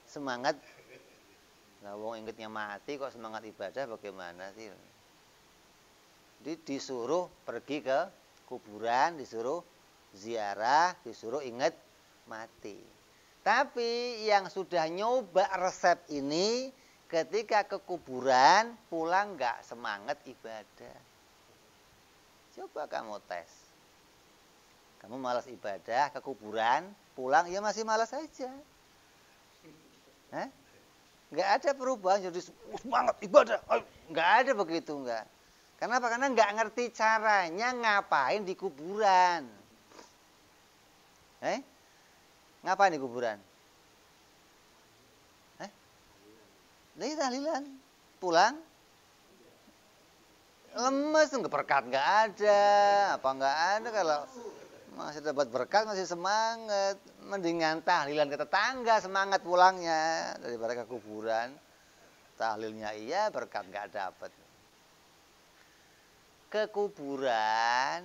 semangat. Nah, wong ingatnya mati kok semangat ibadah bagaimana sih? Jadi disuruh pergi ke kuburan, disuruh ziarah, disuruh ingat mati. Tapi yang sudah nyoba resep ini ketika ke kuburan pulang nggak semangat ibadah. Coba kamu tes. Kamu malas ibadah ke kuburan, pulang ya masih malas saja. Nggak ada perubahan, jadi semangat ibadah. Nggak ada begitu, nggak. Kenapa? Karena nggak ngerti caranya ngapain di kuburan. Ngapain di kuburan? Ini tahlilan. Pulang lemes, berkat nggak ada. Apa nggak ada kalau masih dapat berkat, masih semangat. Mendingan tahlilan ke tetangga, semangat pulangnya daripada ke kuburan. Tahlilnya iya, berkat nggak dapat. Ke kuburan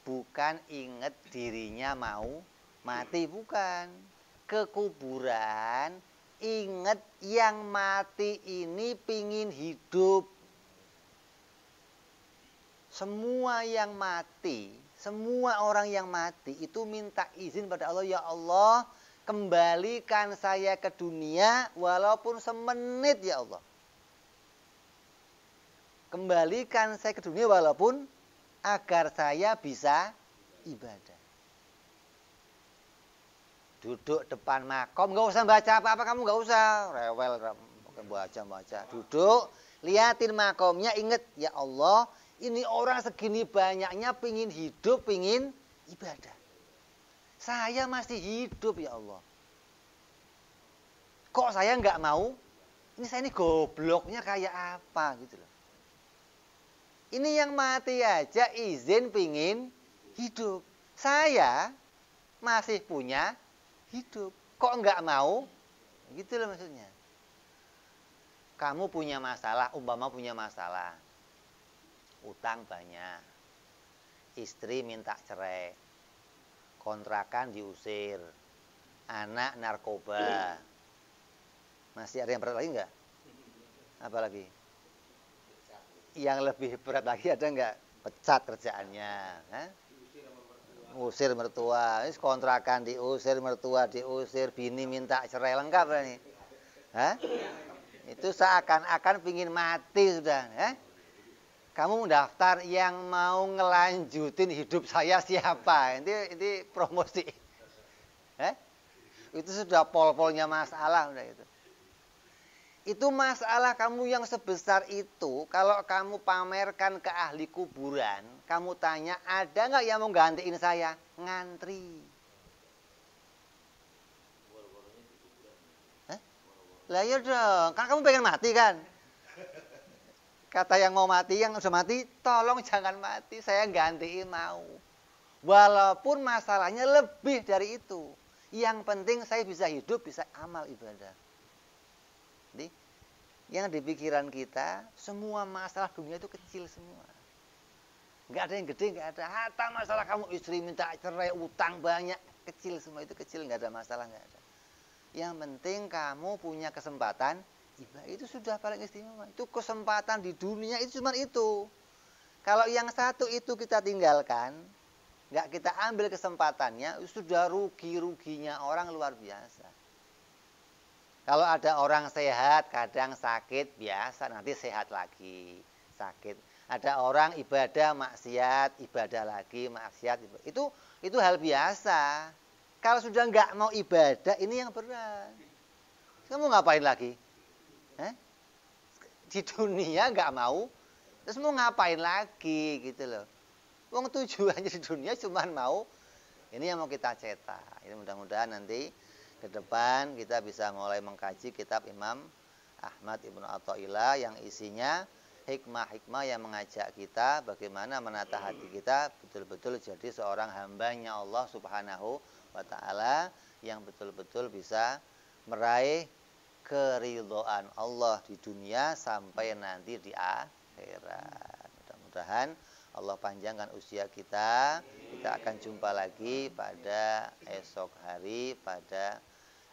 bukan ingat dirinya mau mati, bukan. Ke kuburan ingat yang mati ini pingin hidup. Semua yang mati, semua orang yang mati itu minta izin pada Allah, ya Allah, kembalikan saya ke dunia walaupun semenit ya Allah. Kembalikan saya ke dunia walaupun agar saya bisa ibadah. Duduk depan makom, nggak usah baca apa-apa, kamu nggak usah rewel baca. Duduk, liatin makomnya, ingat ya Allah, ini orang segini banyaknya pingin hidup, pingin ibadah. Saya masih hidup ya Allah. Kok saya nggak mau? Ini saya ini gobloknya kayak apa gitu loh. Ini yang mati aja izin pingin hidup. Saya masih punya hidup. Kok nggak mau? Gitu loh maksudnya. Kamu punya masalah, umpama punya masalah. Utang banyak. Istri minta cerai. Kontrakan diusir. Anak narkoba. Masih ada yang berat lagi nggak? Apa lagi? Yang lebih berat lagi ada nggak? Pecat kerjaannya. Usir mertua. Ini kontrakan diusir, mertua diusir, bini minta cerai, lengkap ini. Itu seakan-akan pingin mati sudah. Kamu daftar yang mau ngelanjutin hidup saya siapa? Ini promosi. Itu sudah pol-polnya masalah udah itu. Itu masalah kamu yang sebesar itu, kalau kamu pamerkan ke ahli kuburan, kamu tanya, ada nggak yang mau gantiin saya? Ngantri. Lah ya dong, kan kamu pengen mati kan? Kata yang mau mati, yang sudah mati, tolong jangan mati, saya gantiin mau. Walaupun masalahnya lebih dari itu. Yang penting saya bisa hidup, bisa amal ibadah. Jadi, yang di pikiran kita, semua masalah dunia itu kecil semua. Nggak ada yang gede, nggak ada. Hatta masalah kamu istri minta cerai, utang banyak, kecil semua itu kecil, nggak ada masalah, nggak ada. Yang penting kamu punya kesempatan, itu sudah paling istimewa. Itu kesempatan di dunia itu cuma itu. Kalau yang satu itu kita tinggalkan, nggak kita ambil kesempatannya, sudah rugi-ruginya orang luar biasa. Kalau ada orang sehat, kadang sakit, biasa, nanti sehat lagi, sakit. Ada orang ibadah, maksiat, ibadah lagi, maksiat. Itu hal biasa. Kalau sudah nggak mau ibadah, ini yang berat. Kamu ngapain lagi? Di dunia nggak mau, terus mau ngapain lagi gitu loh. Wong tujuannya di dunia cuma mau, ini yang mau kita cetak. Ini mudah-mudahan nanti ke depan kita bisa mulai mengkaji kitab Imam Ahmad Ibnu Athaillah yang isinya hikmah-hikmah yang mengajak kita bagaimana menata hati kita betul-betul jadi seorang hambanya Allah Subhanahu wa ta'ala yang betul-betul bisa meraih keridhaan Allah di dunia sampai nanti di akhirat. Mudah-mudahan Allah panjangkan usia kita. Kita akan jumpa lagi pada esok hari, pada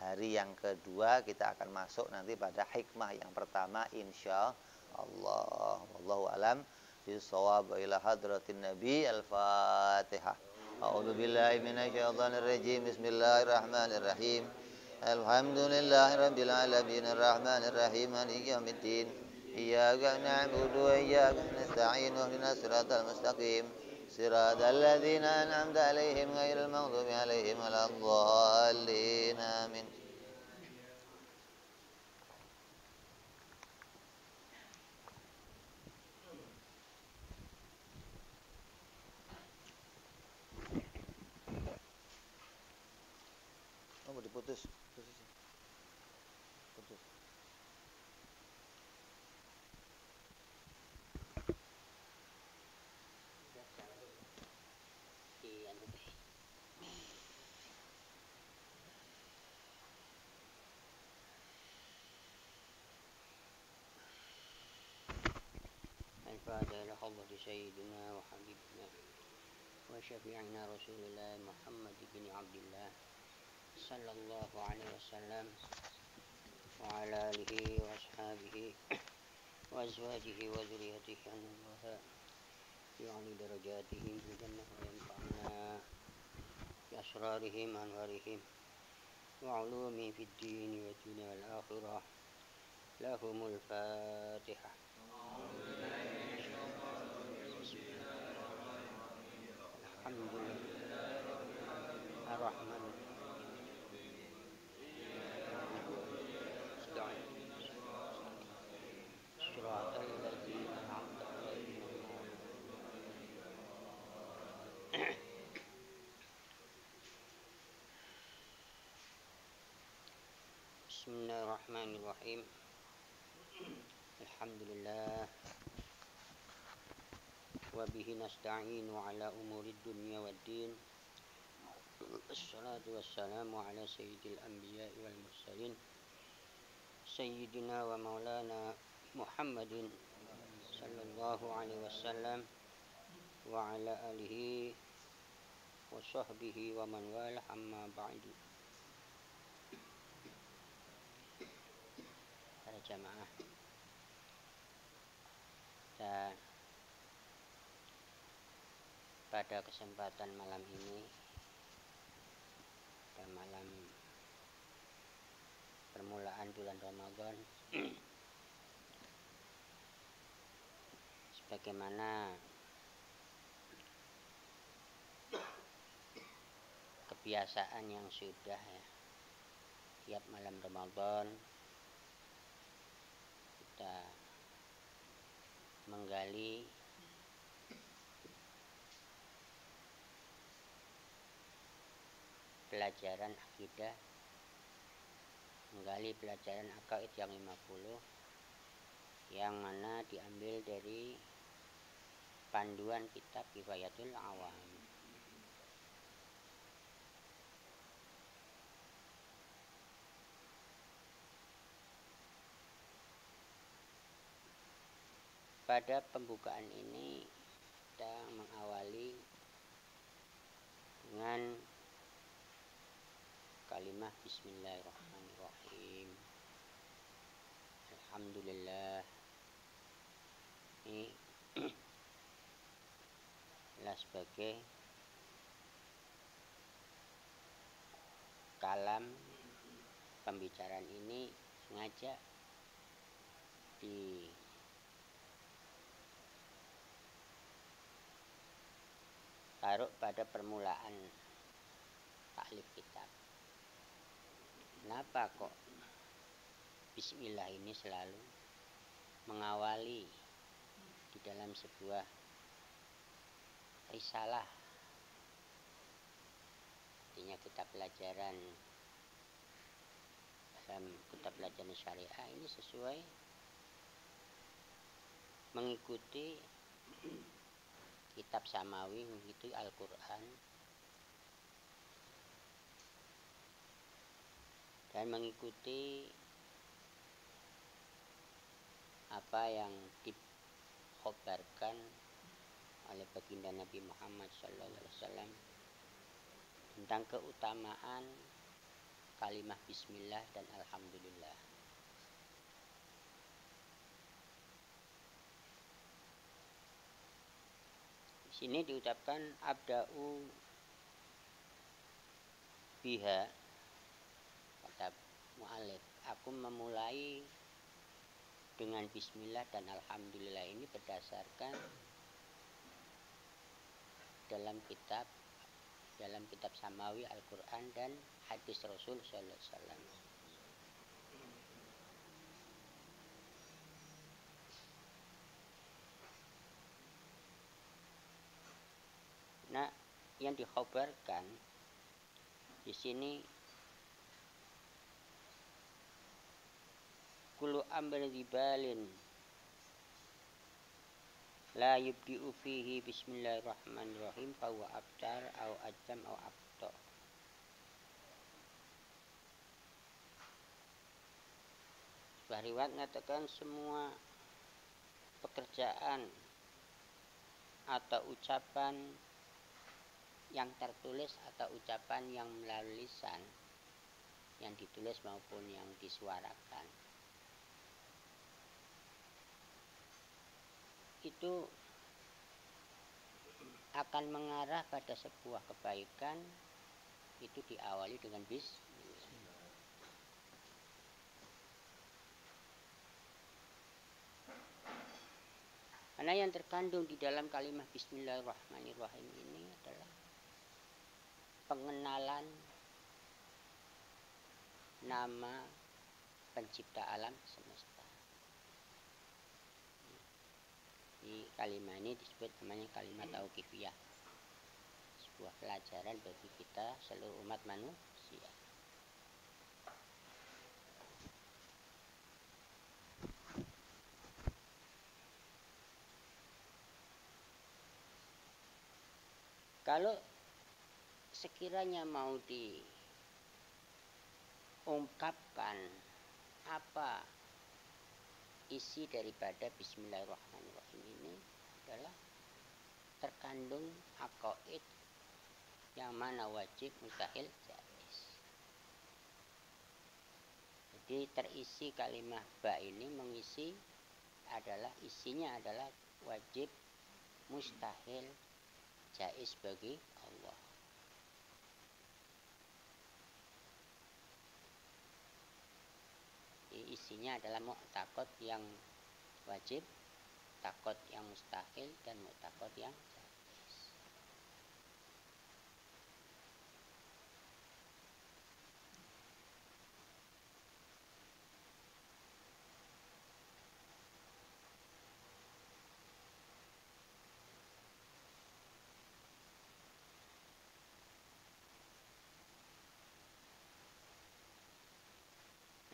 hari yang kedua kita akan masuk nanti pada hikmah yang pertama insya Allah. Wallahu alam bisawab. Ila hadratin Nabi. Al-Fatihah. A'udzu billahi minasyaitonir rajim. Bismillahirrahmanirrahim. Alhamdulillahi rabbil alamin arrahmanir rahim maliki yaumiddin. Iyyaka na'budu wa iyyaka nasta'in ihdinas siratal mustaqim. Siratal ladzina an'amta 'alaihim ghairil maghdubi 'alaihim waladdallin. Amin. Oh, diputus. Putus. الفاتحة إلى حضرة سيدنا وحبيبنا وشفيعنا رسول الله محمد بن عبد الله صلى الله عليه وسلم وعلى آله وأصحابه وأزواجه وذريته أن الله يعني درجاتهم في الجنة وينفعنا بأسرارهم وأنوارهم وعلومهم في الدين والدنيا والآخرة. لهم الفاتحة. الحمد لله الرحمن صراط الذين أنعمت عليهم. بسم الله الرحمن الرحيم. الحمد لله وبه نستعين على أمور الدنيا والدين. الصلاة والسلام على سيد الأنبياء والمرسلين سيدنا ومولانا محمد صلى الله عليه وسلم وعلى آله وصحبه ومن والاه. أما بعد. Para jamaah, dan pada kesempatan malam ini, pada malam permulaan bulan Ramadan, sebagaimana kebiasaan yang sudah ya, tiap malam Ramadan kita menggali pelajaran akidah, menggali pelajaran akaid yang 50 yang mana diambil dari panduan kitab Kifayatul Awam. Pada pembukaan ini kita mengawali dengan kalimat Bismillahirrahmanirrahim. Alhamdulillah. Ini adalah sebagai kalam pembicaraan ini sengaja ditaruh pada permulaan taklif kitab. Kenapa kok Bismillah ini selalu mengawali di dalam sebuah risalah, artinya kitab pelajaran dalam kitab pelajaran syariah ini sesuai mengikuti kitab samawi, mengikuti Al-Quran dan mengikuti apa yang dikhabarkan oleh baginda Nabi Muhammad SAW tentang keutamaan kalimah Bismillah dan Alhamdulillah. Di sini diucapkan abda'u biha, kata mu'alif, aku memulai dengan Bismillah dan Alhamdulillah ini berdasarkan dalam kitab samawi Al-Quran dan hadis Rasul sallallahu alaihi wasallam. Nah, yang dikhabarkan di sini kullu amrin dibalin la yubdi'u fihi bismillahirrahmanirrahim fa huwa abtar au ajam au abta. Sebuah riwayat mengatakan semua pekerjaan atau ucapan yang tertulis atau ucapan yang melalui lisan, yang ditulis maupun yang disuarakan, itu akan mengarah pada sebuah kebaikan, itu diawali dengan Bismillah. Karena yang terkandung di dalam kalimat Bismillahirrahmanirrahim ini adalah pengenalan nama pencipta alam semesta. Di kalimat ini disebut namanya kalimat tauqifiyah, sebuah pelajaran bagi kita seluruh umat manusia. Kalau sekiranya mau diungkapkan apa isi daripada Bismillahirrahmanirrahim ini adalah terkandung aqaid yang mana wajib, mustahil, jaiz. Jadi terisi kalimat ba ini mengisi isinya adalah wajib, mustahil, jaiz bagi Allah. Isinya adalah mu'taqad yang wajib, mu'taqad yang mustahil, dan mu'taqad yang jaiz.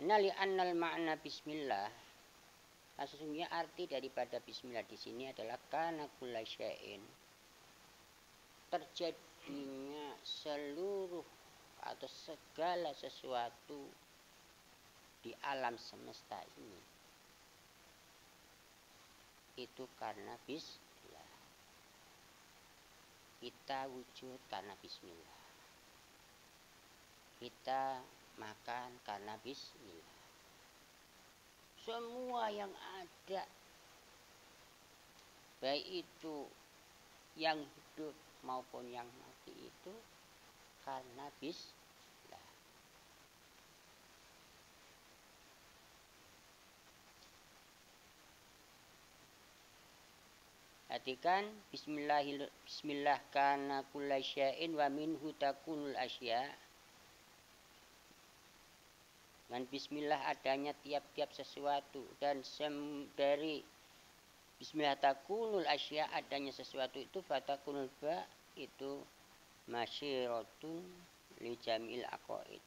Li annal ma'na bismillah, Sesungguhnya arti daripada bismillah di sini adalah kana kulla syai'in, terjadinya seluruh atau segala sesuatu di alam semesta ini itu karena bismillah. Kita wujud karena bismillah. Kita makan karena bismillah. Semua yang ada, baik itu yang hidup maupun yang mati, itu karena bismillah. Perhatikan, bismillah kana kulla syai'in wa minhu takunul asya. Dengan bismillah adanya tiap-tiap sesuatu, dan dari bismillah takunul asya adanya sesuatu itu fatakunul ba itu masyiratun li jamil aqaid.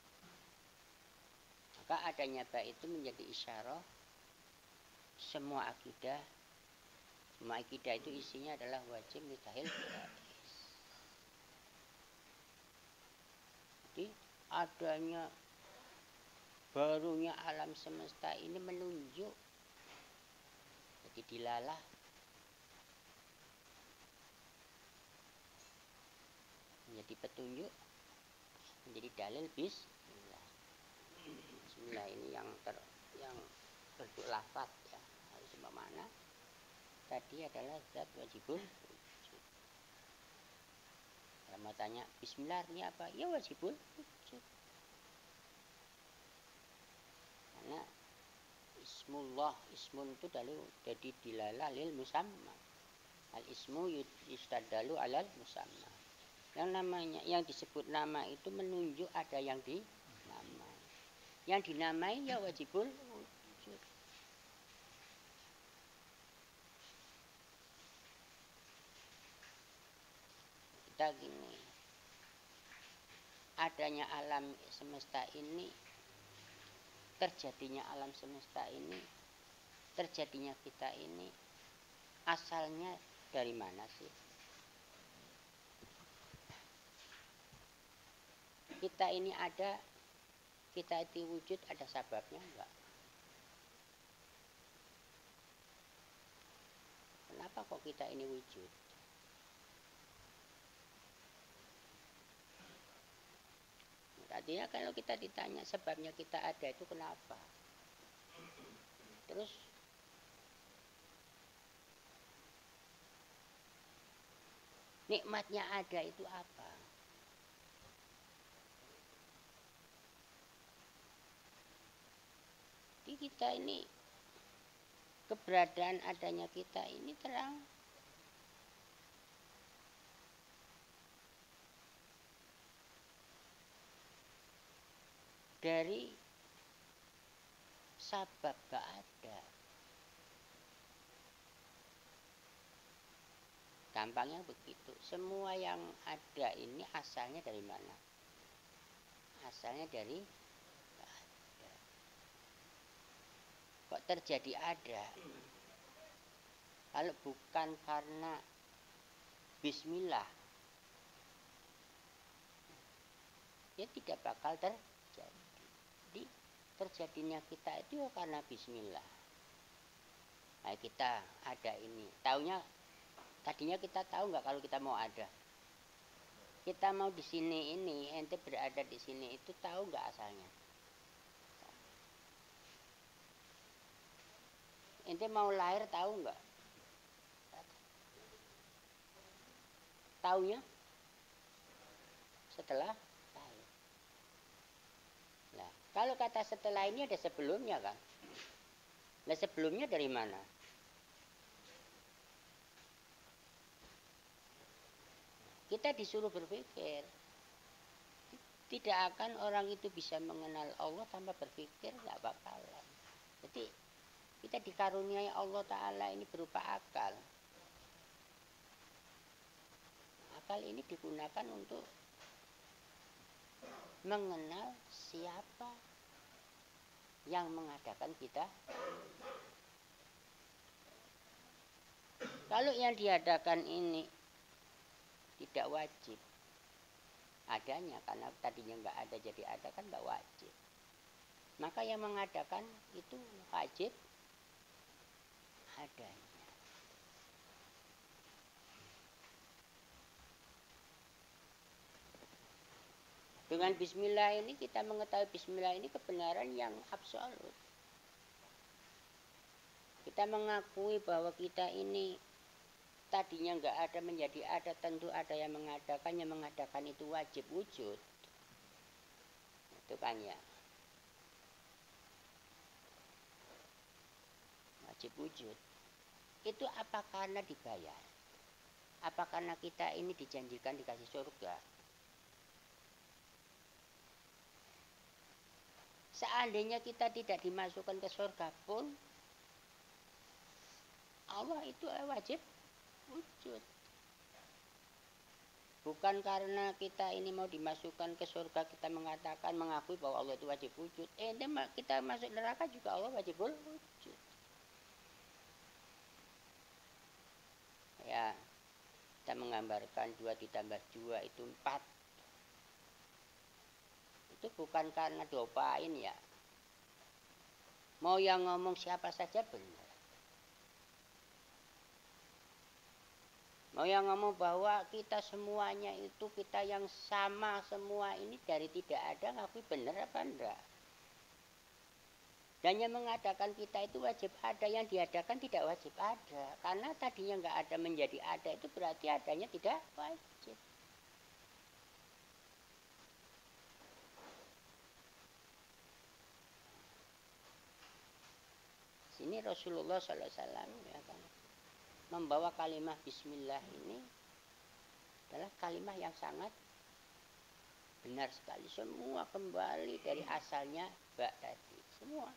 Maka adanya ba itu menjadi isyarah semua akidah. Semua akidah itu isinya adalah wajib mustahil jaiz. Jadi adanya barunya alam semesta ini menunjuk, jadi dilalah menjadi petunjuk, menjadi dalil bismillah. Bismillah ini yang bentuk lafaz ya, harus mana tadi adalah zat wajibul wujud. Kalau mau tanya bismillah ini apa, ya wajibul wujud. Karena ismullah, ismun itu jadi dilalah lil musamma. Al ismu yustadalu alal musamma. Yang namanya, yang disebut nama itu menunjuk ada yang dinamai. Yang dinamai ya wajibul wujud. Kita gini, adanya alam semesta ini, terjadinya alam semesta ini, terjadinya kita ini, asalnya dari mana sih? Kita ini ada, kita itu wujud, ada sebabnya enggak? Kenapa kok kita ini wujud? Artinya kalau kita ditanya sebabnya kita ada itu kenapa? Terus nikmatnya ada itu apa? Jadi kita ini, keberadaan adanya kita ini terang. Dari sabab gak ada. Gampangnya begitu. Semua yang ada ini asalnya dari mana? Asalnya dari gak ada. Kok terjadi ada? Kalau bukan karena bismillah, ya tidak bakal terjadi. Jadi terjadinya kita itu karena bismillah. Nah, kita ada ini. Tadinya kita tahu nggak kalau kita mau ada? Kita mau di sini ini, ente berada di sini itu tahu nggak asalnya? Ente mau lahir tahu nggak? Taunya setelah lahir. Nah, kalau kata setelah ini ada sebelumnya kan? Nah, sebelumnya dari mana? Kita disuruh berpikir. Tidak akan orang itu bisa mengenal Allah tanpa berpikir, nggak bakalan. Jadi kita dikaruniai Allah Ta'ala ini berupa akal. Akal ini digunakan untuk mengenal siapa yang mengadakan kita Kalau yang diadakan ini tidak wajib adanya, karena tadinya nggak ada jadi ada kan nggak wajib. Maka yang mengadakan itu wajib adanya. Dengan bismillah ini kita mengetahui bismillah ini kebenaran yang absolut. Kita mengakui bahwa kita ini tadinya nggak ada menjadi ada, tentu ada yang mengadakan itu wajib wujud. Itu kan ya. Wajib wujud. Itu apa karena dibayar? Apa karena kita ini dijanjikan dikasih surga? Seandainya kita tidak dimasukkan ke surga pun, Allah itu wajib wujud. Bukan karena kita ini mau dimasukkan ke surga kita mengatakan mengakui bahwa Allah itu wajib wujud. Kita masuk neraka juga Allah wajib wujud. Ya, kita menggambarkan 2 ditambah 2 itu 4. Itu bukan karena dopain ya. Mau yang ngomong siapa saja benar. Mau yang ngomong bahwa kita semuanya itu kita yang sama semua ini dari tidak ada, ngakui benar apa enggak? Dan yang mengadakan kita itu wajib ada, yang diadakan tidak wajib ada. Karena tadinya nggak ada menjadi ada itu berarti adanya tidak wajib. Sini Rasulullah SAW ya kan, membawa kalimat bismillah ini adalah kalimat yang sangat benar sekali. Semua kembali dari asalnya bak tadi. Semua.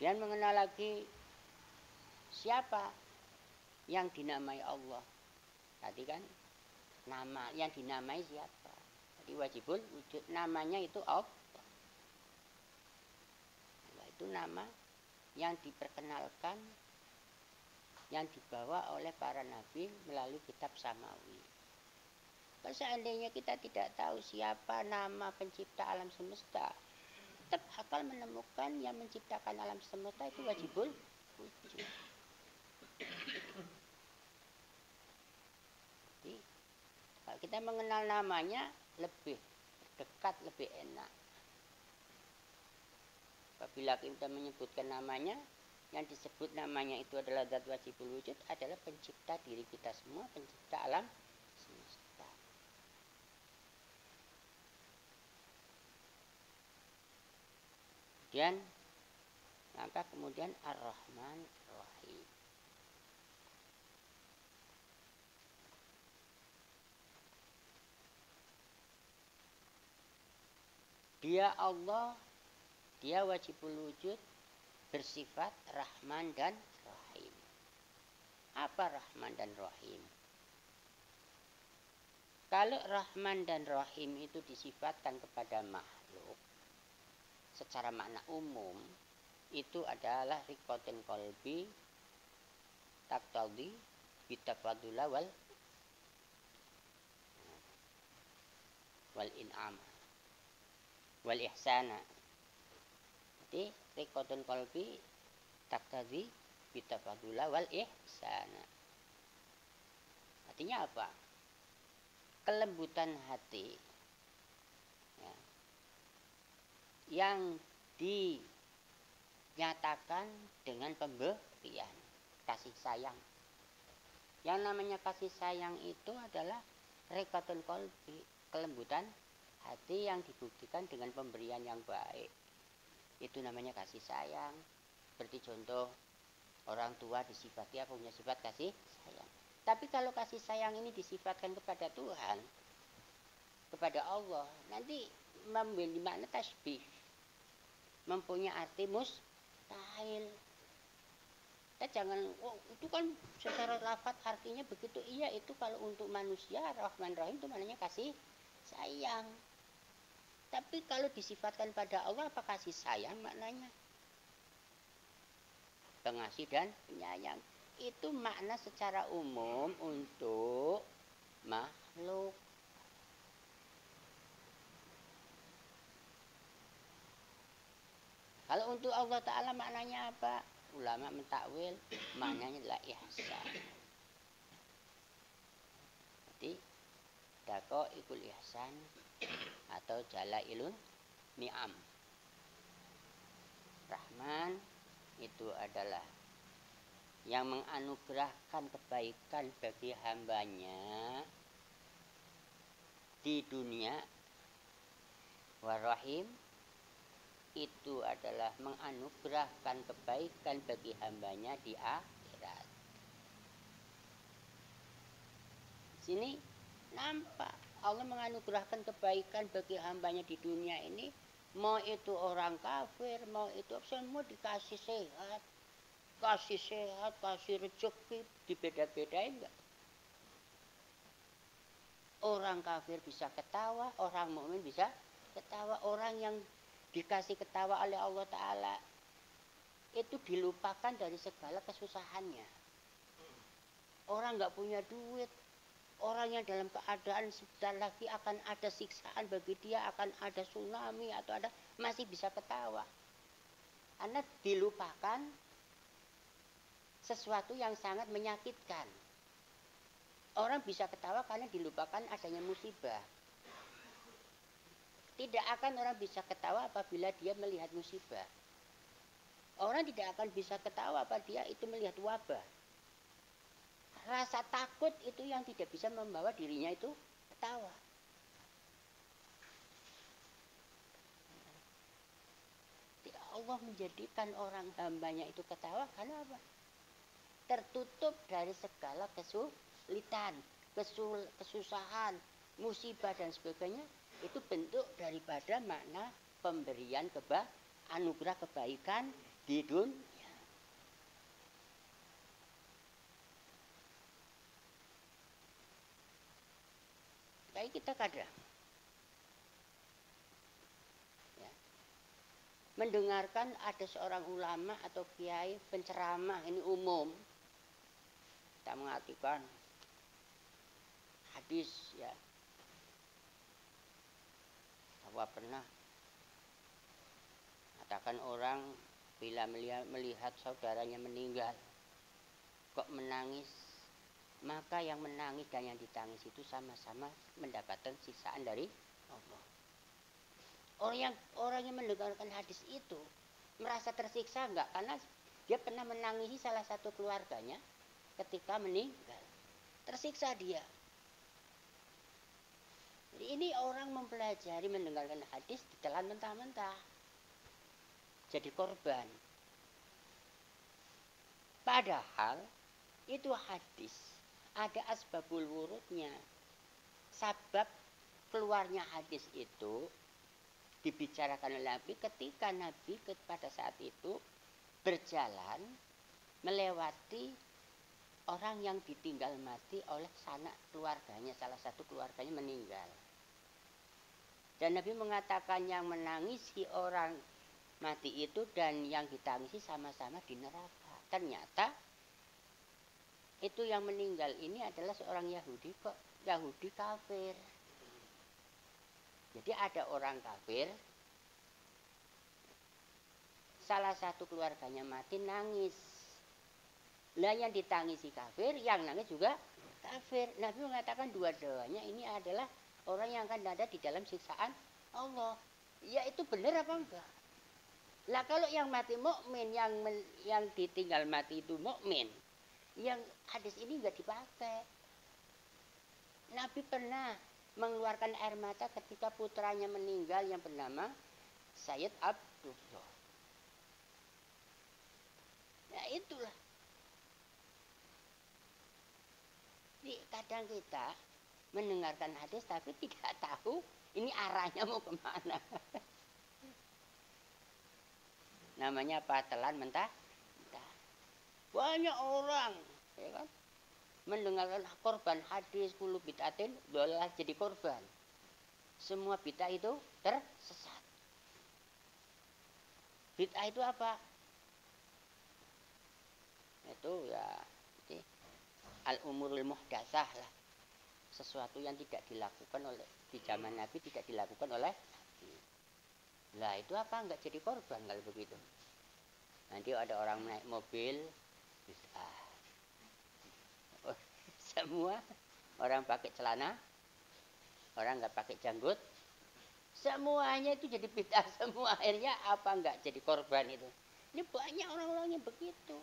Dan mengenal lagi siapa yang dinamai Allah. Tadi kan nama yang dinamai siapa? Jadi wajibul wujud, namanya itu Allah. Allah itu nama yang diperkenalkan, yang dibawa oleh para nabi melalui kitab samawi. Kalau seandainya kita tidak tahu siapa nama pencipta alam semesta, tetap akal menemukan yang menciptakan alam semesta itu wajibul wujud. Jadi, kalau kita mengenal namanya lebih dekat, lebih enak. Apabila kita menyebutkan namanya, yang disebut namanya itu adalah zat wajibul wujud, adalah pencipta diri kita semua, pencipta alam semesta. Dan maka kemudian Ar-Rahman Ar-Rahim. Dia Allah, dia wajibul wujud, bersifat Rahman dan Rahim. Apa Rahman dan Rahim? Kalau Rahman dan Rahim itu disifatkan kepada makhluk, secara makna umum, itu adalah riqatin qalbi, taqtadi, bitafadula wal in'am wal ihsana. Jadi riqatin qalbi, taqtadi, bitafadula wal ihsana. Artinya apa? Kelembutan hati ya, yang dinyatakan dengan pemberian kasih sayang. Yang namanya kasih sayang itu adalah riqatul qalbi, kelembutan hati yang dibuktikan dengan pemberian yang baik. Itu namanya kasih sayang. Seperti contoh orang tua disifati apa, punya sifat kasih sayang. Tapi kalau kasih sayang ini disifatkan kepada Tuhan, kepada Allah, nanti memiliki makna tasbih, mempunyai arti mustahil. Kita jangan, oh itu kan secara lafaz artinya begitu. Iya, itu kalau untuk manusia Rahman Rahim itu maknanya kasih sayang. Tapi kalau disifatkan pada Allah apa kasih sayang maknanya? Pengasih dan penyayang. Itu makna secara umum untuk makhluk. Kalau untuk Allah Ta'ala maknanya apa? Ulama mentakwil maknanya adalah ihsan. Jadi dako ikul ihsan atau jalailun ni'am. Rahman itu adalah yang menganugerahkan kebaikan bagi hambanya di dunia. Warahim itu adalah menganugerahkan kebaikan bagi hambanya di akhirat. Sini nampak Allah menganugerahkan kebaikan bagi hambanya di dunia ini. Mau itu orang kafir, mau itu semua dikasih sehat. Kasih sehat, kasih rezeki, dibeda-bedain enggak? Orang kafir bisa ketawa, orang mukmin bisa ketawa. Orang yang dikasih ketawa oleh Allah Ta'ala itu dilupakan dari segala kesusahannya. Orang nggak punya duit, orang yang dalam keadaan sebentar lagi akan ada siksaan bagi dia, akan ada tsunami atau ada, masih bisa ketawa. Karena dilupakan sesuatu yang sangat menyakitkan. Orang bisa ketawa karena dilupakan adanya musibah. Tidak akan orang bisa ketawa apabila dia melihat musibah. Orang tidak akan bisa ketawa apabila dia itu melihat wabah. Rasa takut itu yang tidak bisa membawa dirinya itu ketawa. Allah menjadikan orang hambanya itu ketawa karena apa? Tertutup dari segala kesulitan, kesusahan, musibah dan sebagainya. Itu bentuk daripada makna pemberian anugerah kebaikan di dunia. Kayak kita kadang ya, mendengarkan ada seorang ulama atau kiai penceramah, ini umum. Kita mengartikan hadis ya. Bahwa pernah katakan orang bila melihat saudaranya meninggal kok menangis, maka yang menangis dan yang ditangis itu sama-sama mendapatkan siksaan dari Allah. Orang yang mendengarkan hadis itu merasa tersiksa enggak? Karena dia pernah menangisi salah satu keluarganya ketika meninggal. Tersiksa dia. Jadi ini orang mempelajari mendengarkan hadis ditelan mentah-mentah. Jadi korban. Padahal itu hadis ada asbabul wurudnya. Sebab keluarnya hadis itu dibicarakan oleh Nabi ketika Nabi pada saat itu berjalan melewati orang yang ditinggal mati oleh sanak keluarganya, salah satu keluarganya meninggal. Dan Nabi mengatakan yang menangisi orang mati itu dan yang ditangisi sama-sama di neraka. Ternyata itu yang meninggal ini adalah seorang Yahudi, kok Yahudi kafir. Jadi ada orang kafir, salah satu keluarganya mati nangis. Lah yang ditangisi kafir, yang nangis juga kafir. Nabi mengatakan dua-duanya ini adalah orang yang akan ada di dalam siksaan Allah. Ya itu benar apa enggak? Lah kalau yang mati mukmin, yang ditinggal mati itu mukmin, yang hadis ini enggak dipakai. Nabi pernah mengeluarkan air mata ketika putranya meninggal yang bernama Sayyid Abdullah. Ya itulah. Jadi kadang kita mendengarkan hadis tapi tidak tahu ini arahnya mau kemana. Namanya apa? Telan mentah. Banyak orang, ya kan, mendengarkan korban hadis kulu bid'atin dolalah jadi korban. Semua bid'ah itu tersesat. Bid'ah itu apa? Itu ya al-umurul muhdatsah lah. Sesuatu yang tidak dilakukan oleh di zaman Nabi, tidak dilakukan oleh Nabi. Lah itu apa? Enggak jadi korban kalau begitu. Nanti ada orang naik mobil bid'ah. Oh, semua orang pakai celana, orang enggak pakai janggut, semuanya itu jadi bid'ah semua. Akhirnya apa? Enggak jadi korban itu. Ini banyak orang-orang yang begitu.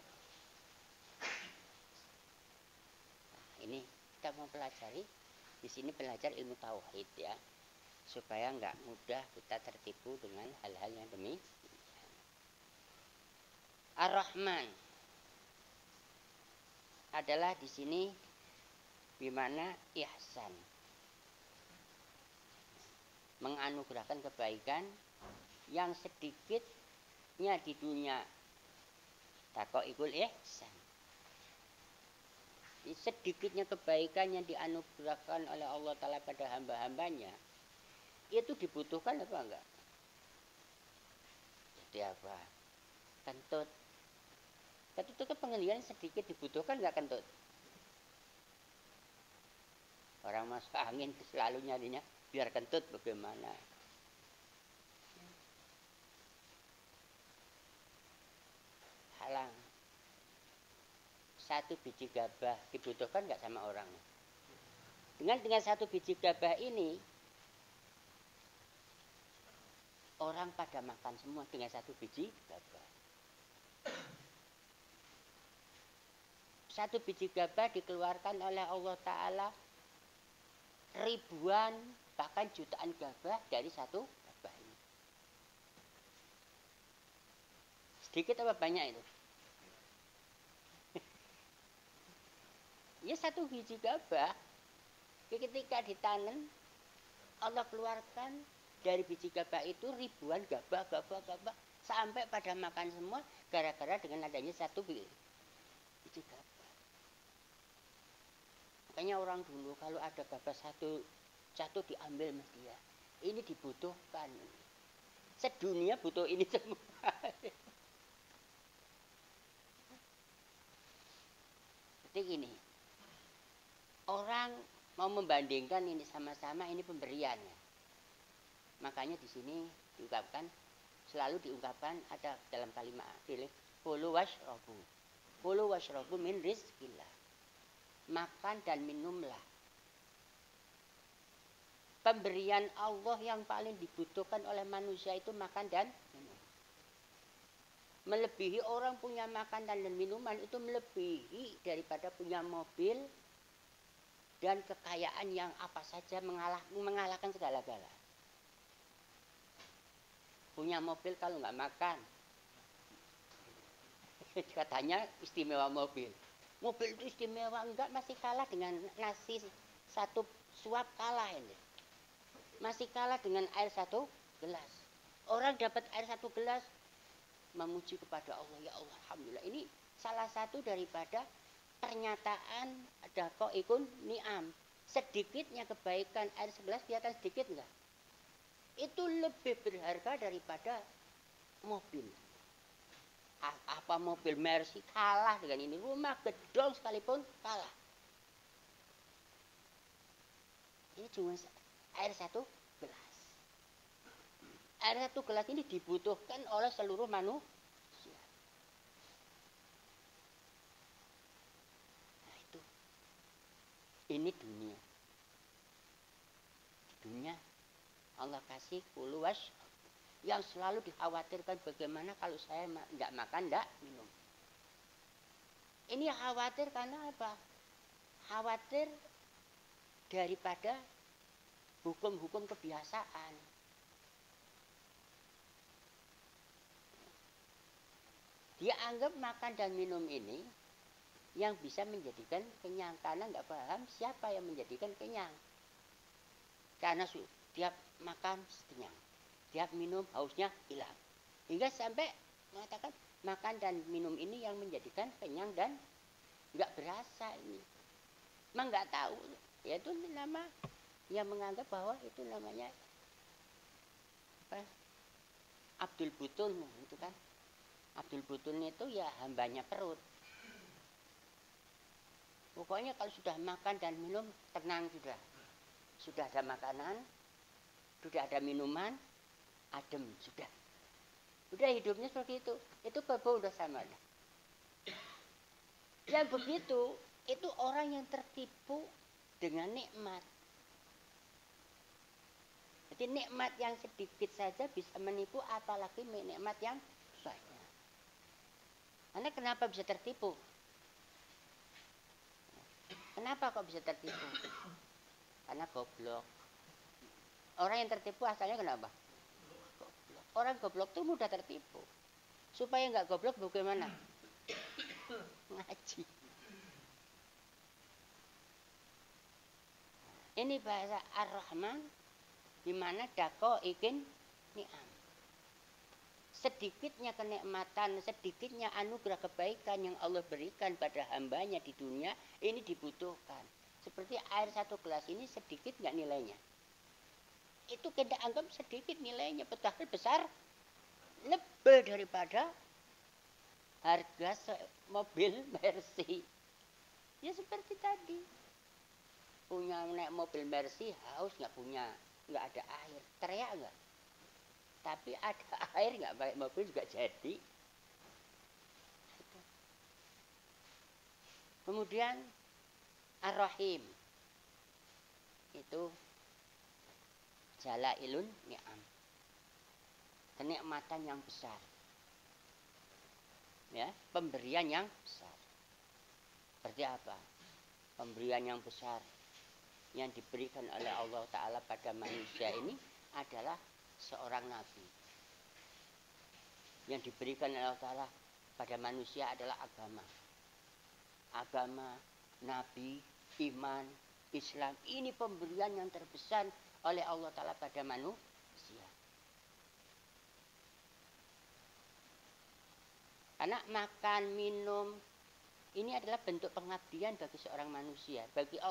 Nah, ini kita mau pelajari. Di sini belajar ilmu tauhid ya, supaya enggak mudah kita tertipu dengan hal-hal yang demikian. Ar-Rahman adalah di sini bimana ihsan, menganugerahkan kebaikan yang sedikitnya di dunia. Taqoikul ihsan, sedikitnya kebaikan yang dianugerahkan oleh Allah Ta'ala pada hamba-hambanya, itu dibutuhkan apa enggak? Jadi apa? Kentut. Kentut itu penggalian sedikit dibutuhkan enggak kentut? Orang masuk angin selalu nyarinya biar kentut bagaimana? Halang. Satu biji gabah dibutuhkan nggak sama orang? Dengan satu biji gabah ini orang pada makan semua dengan satu biji gabah. Satu biji gabah dikeluarkan oleh Allah Ta'ala ribuan bahkan jutaan gabah dari satu gabah ini. Sedikit apa banyak itu? Ya satu biji gabah ketika ditanam Allah keluarkan dari biji gabah itu ribuan gabah sampai pada makan semua gara-gara dengan adanya satu biji gabah. Makanya orang dulu kalau ada gabah satu diambil mesti ya. Ini dibutuhkan. Sedunia butuh ini semua. Seperti gini. Orang mau membandingkan ini sama-sama, ini pemberiannya. Makanya di sini selalu diungkapkan ada dalam kalimat kulu washrabu. Kulu washrabu min rizqillah. Makan dan minumlah. Pemberian Allah yang paling dibutuhkan oleh manusia itu makan dan minum. Melebihi orang punya makan dan minuman itu melebihi daripada punya mobil dan kekayaan yang apa saja mengalahkan segala-gala. Punya mobil kalau nggak makan, katanya istimewa mobil. Mobil itu istimewa enggak, masih kalah dengan nasi satu suap kalah ini. Masih kalah dengan air satu gelas. Orang dapat air satu gelas memuji kepada Allah, ya Allah, alhamdulillah. Ini salah satu daripada pernyataan daqaiqun ni'am. Sedikitnya kebaikan air segelas kelihatan sedikit enggak? Itu lebih berharga daripada mobil. Apa mobil Mercy kalah dengan ini. Rumah gedong sekalipun kalah. Ini cuma air satu gelas. Air satu gelas ini dibutuhkan oleh seluruh manusia. Ini dunia. Dunia Allah kasih kuluwas yang selalu dikhawatirkan bagaimana kalau saya tidak makan, tidak minum. Ini khawatir karena apa? Khawatir daripada hukum-hukum kebiasaan. Dia anggap makan dan minum ini yang bisa menjadikan kenyang, karena nggak paham siapa yang menjadikan kenyang. Karena tiap makan kenyang, tiap minum hausnya hilang, hingga sampai mengatakan makan dan minum ini yang menjadikan kenyang dan nggak berasa ini. Emang nggak tahu, ya itu nama yang menganggap bahwa itu namanya apa? Abdul Butun itu kan. Abdul Butun itu ya hambanya perut. Pokoknya kalau sudah makan dan minum tenang sudah. Sudah ada makanan, sudah ada minuman, adem sudah. Udah hidupnya seperti itu. Itu bebo udah sama. Yang begitu itu orang yang tertipu dengan nikmat. Jadi nikmat yang sedikit saja bisa menipu, apalagi nikmat yang banyak. Anda kenapa bisa tertipu? Kenapa kok bisa tertipu? Karena goblok. Orang yang tertipu asalnya kenapa? Goblok. Orang goblok itu mudah tertipu. Supaya nggak goblok bagaimana? Ngaji. Ini bahasa Ar-Rahman di mana dako ikin ni'am. Sedikitnya kenikmatan, sedikitnya anugerah kebaikan yang Allah berikan pada hambanya di dunia, ini dibutuhkan. Seperti air satu gelas ini sedikit nggak nilainya. Itu kita anggap sedikit nilainya, padahal besar, lebih daripada harga mobil Mercy. Ya seperti tadi. Punya naik mobil Mercy, haus nggak punya, nggak ada air, teriak nggak? Tapi ada air nggak pakai mobil juga jadi. Kemudian Ar-Rahim itu jalailun ni'am, kenikmatan yang besar, ya, pemberian yang besar. Seperti apa? Pemberian yang besar yang diberikan oleh Allah Ta'ala pada manusia ini adalah seorang nabi. Yang diberikan oleh Allah Ta'ala pada manusia adalah agama. Agama, nabi, iman, Islam. Ini pemberian yang terbesar oleh Allah Ta'ala pada manusia. Karena makan, minum, ini adalah bentuk pengabdian bagi seorang manusia. Bagi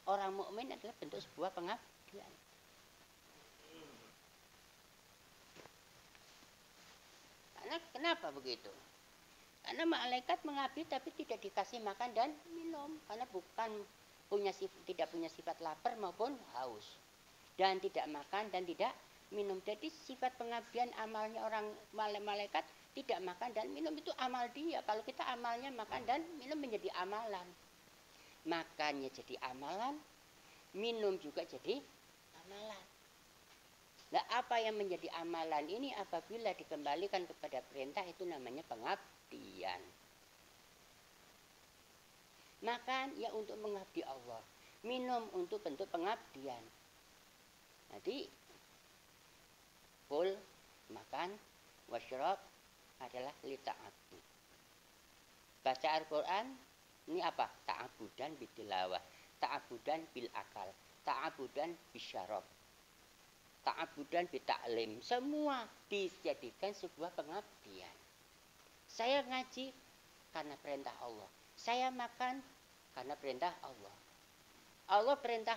orang mukmin adalah bentuk sebuah pengabdian. Karena kenapa begitu? Karena malaikat mengabdi tapi tidak dikasih makan dan minum, karena tidak punya sifat lapar maupun haus, dan tidak makan dan tidak minum. Jadi sifat pengabdian amalnya orang malaikat tidak makan dan minum itu amal dia. Kalau kita amalnya makan dan minum menjadi amalan. Makannya jadi amalan, minum juga jadi amalan. Nah, apa yang menjadi amalan ini apabila dikembalikan kepada perintah itu namanya pengabdian. Makan ya untuk mengabdi Allah, minum untuk bentuk pengabdian. Jadi kul, makan, wasyrab adalah li ta'abdi. Baca Al-Quran ini apa? Ta'abudan bitilawah, ta'abudan bil akal, ta'abudan bisyarab, ta'abudan bita'lim. Semua dijadikan sebuah pengabdian. Saya ngaji karena perintah Allah. Saya makan karena perintah Allah. Allah perintah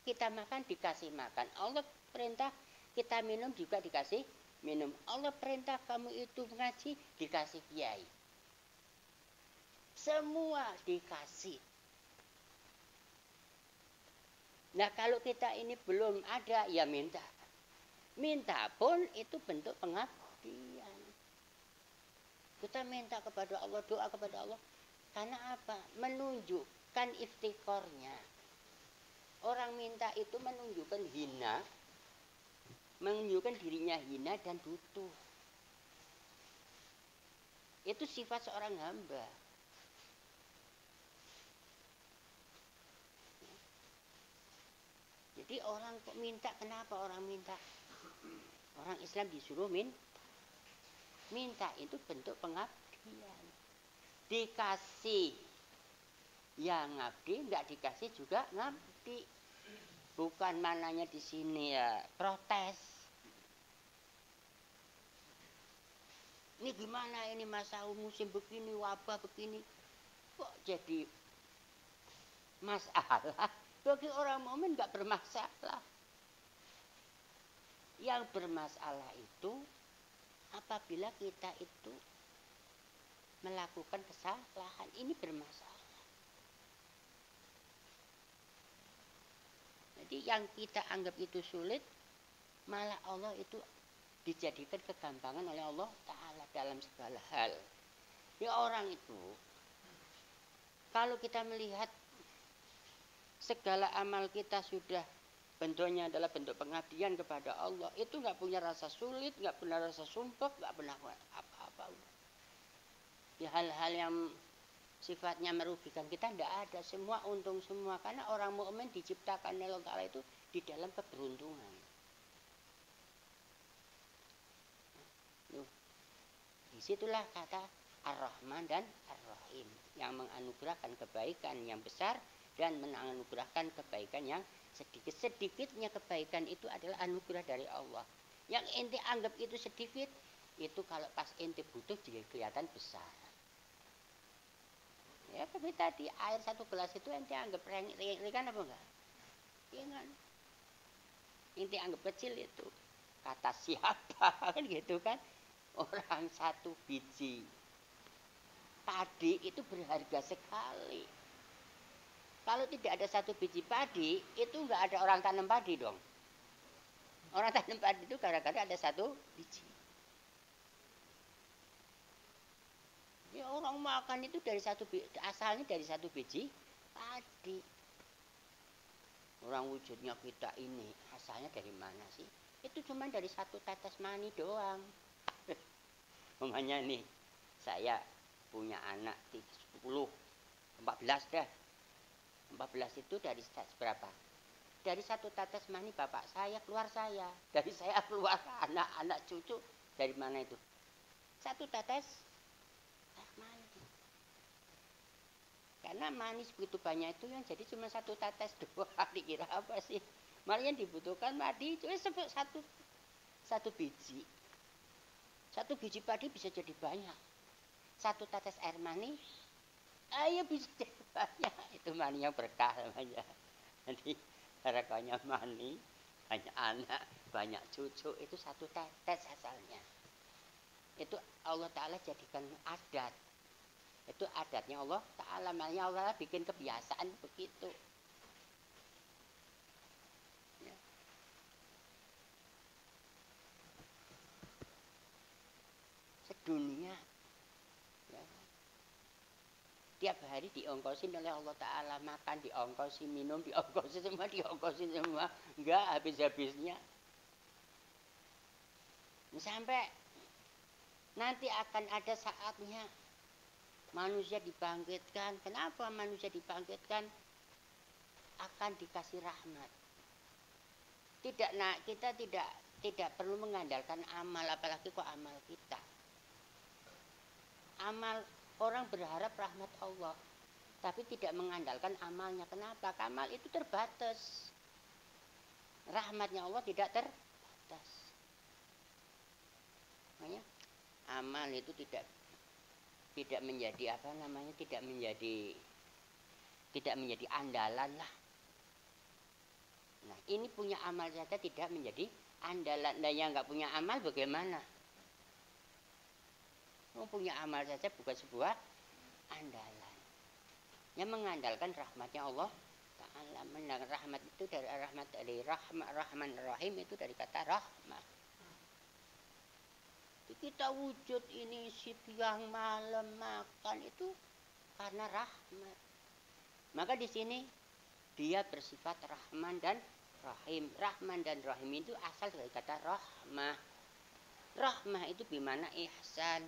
kita makan dikasih makan. Allah perintah kita minum juga dikasih minum. Allah perintah kamu itu ngaji dikasih kiai. Semua dikasih. Nah kalau kita ini belum ada ya minta. Minta pun itu bentuk pengabdian. Kita minta kepada Allah, doa kepada Allah. Karena apa? Menunjukkan iftikornya. Orang minta itu menunjukkan hina, menunjukkan dirinya hina dan butuh. Itu sifat seorang hamba. Jadi orang kok minta, kenapa orang minta? Orang Islam disuruh minta itu bentuk pengabdian. Dikasih ya ngabdi, nggak dikasih juga ngabdi. Bukan mananya di sini ya protes. Ini gimana ini masa musim begini, wabah begini, kok jadi masalah? Bagi orang mukmin nggak bermasalah. Yang bermasalah itu apabila kita itu melakukan kesalahan, ini bermasalah. Jadi yang kita anggap itu sulit, malah Allah itu dijadikan kegampangan oleh Allah Ta'ala dalam segala hal. Ya orang itu, kalau kita melihat segala amal kita sudah bentuknya adalah bentuk pengabdian kepada Allah, itu nggak punya rasa sulit, nggak punya rasa sumpah, nggak pernah apa-apa. Ya hal-hal yang sifatnya merugikan kita tidak ada, semua untung semua, karena orang mukmin diciptakan oleh Allah Ta'ala itu di dalam keberuntungan. Disitulah kata Ar-Rahman dan Ar-Rahim, yang menganugerahkan kebaikan yang besar dan menganugerahkan kebaikan yang sedikit. Sedikitnya kebaikan itu adalah anugerah dari Allah. Yang ente anggap itu sedikit, itu kalau pas ente butuh jadi kelihatan besar. Ya, tapi tadi air 1 gelas itu ente anggap ringan apa enggak? Ringan. Ente anggap kecil itu. Kata siapa kan gitu kan? Orang 1 biji padi itu berharga sekali. Kalau tidak ada 1 biji padi, itu enggak ada orang tanam padi dong. Orang tanam padi itu kadang-kadang ada 1 biji. Ya orang makan itu dari asalnya dari 1 biji padi. Orang wujudnya kita ini asalnya dari mana sih? Itu cuma dari 1 tetes mani doang. Makanya nih, saya punya anak 10, 14 dah. 14 itu dari berapa? Dari 1 tetes mani bapak saya keluar saya. Dari saya keluar anak-anak cucu. Dari mana itu? 1 tetes mani. Karena manis begitu banyak itu yang jadi cuma 1 tetes doang. Dikira apa sih? Malah yang dibutuhkan padi cuma 1 biji. 1 biji padi bisa jadi banyak. 1 tetes air mani, ayo bisa jadi banyak. Itu mani yang berkah namanya. Nanti barakahnya mani, banyak anak, banyak cucu, itu 1 tetes asalnya. Itu Allah Ta'ala jadikan adat. Itu adatnya Allah Ta'ala. Makanya Allah bikin kebiasaan begitu. Ya. Sedunia ya. Tiap hari diongkosin oleh Allah Ta'ala. Makan diongkosin, minum diongkosin semua. Enggak habis-habisnya. Sampai nanti akan ada saatnya manusia dibangkitkan. Kenapa manusia dibangkitkan? Akan dikasih rahmat. Kita tidak perlu mengandalkan amal, apalagi kok amal kita. Amal orang berharap rahmat Allah, tapi tidak mengandalkan amalnya. Kenapa? Amal itu terbatas. Rahmatnya Allah tidak terbatas. Makanya amal itu tidak menjadi tidak menjadi andalan lah. Nah, ini punya amal saja tidak menjadi andalan. Nah, yang nggak punya amal bagaimana? Punya amal saja bukan sebuah andalan. Yang mengandalkan rahmatnya Allah Ta'ala. Rahmat itu dari Rahman Rahim itu dari kata rahmah. Kita wujud ini siang malam makan itu karena rahmat. Maka di sini dia bersifat Rahman dan Rahim. Rahman dan Rahim itu asal dari kata rahmah. Rahmah itu bimana ihsan,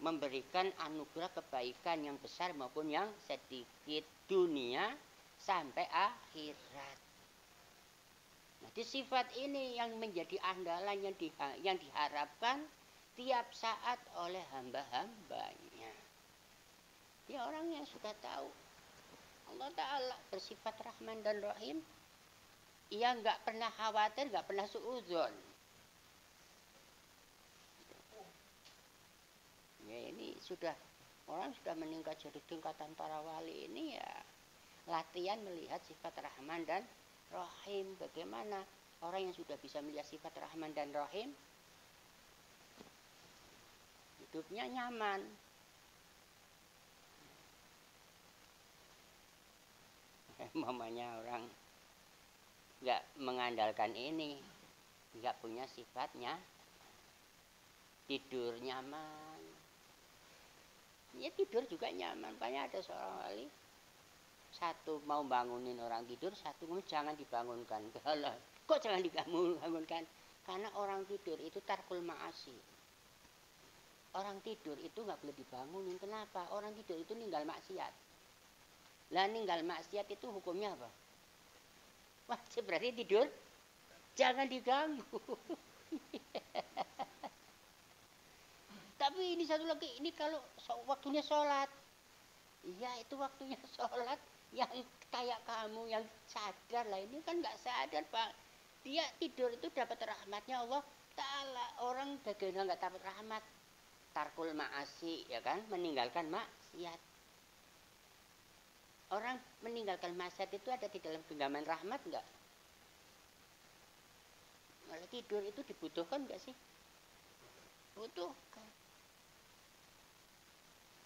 memberikan anugerah kebaikan yang besar maupun yang sedikit, dunia sampai akhirat. Nah, sifat ini yang menjadi andalan yang diharapkan tiap saat oleh hamba-hambanya. Ya orang yang sudah tahu Allah Ta'ala bersifat Rahman dan Rahim, ia nggak pernah khawatir, nggak pernah suudzon. Ya ini sudah orang sudah meningkat jadi tingkatan para wali ini ya latihan melihat sifat Rahman dan Rahim. Bagaimana orang yang sudah bisa melihat sifat Rahman dan Rahim hidupnya nyaman. Mamanya orang nggak mengandalkan ini, nggak punya sifatnya, tidur nyaman. Ya tidur juga nyaman. Makanya ada seorang wali satu mau bangunin orang tidur, satu jangan dibangunkan. Kok jangan dibangunkan? Karena orang tidur itu tarkul ma'asi. Orang tidur itu nggak boleh dibangunin. Kenapa? Orang tidur itu ninggal maksiat. Lah ninggal maksiat itu hukumnya apa? Wajib berarti tidur jangan diganggu. Tapi ini satu lagi, ini kalau waktunya sholat, iya itu waktunya sholat. Yang kayak kamu yang sadar lah, ini kan nggak sadar Pak. Dia tidur itu dapat rahmatnya Allah Ta'ala. Orang bagaimana nggak dapat rahmat? Tarkul ma'asi, ya kan, meninggalkan maksiat. Orang meninggalkan maksiat itu ada di dalam genggaman rahmat enggak? Malah tidur itu dibutuhkan enggak sih? Butuhkan.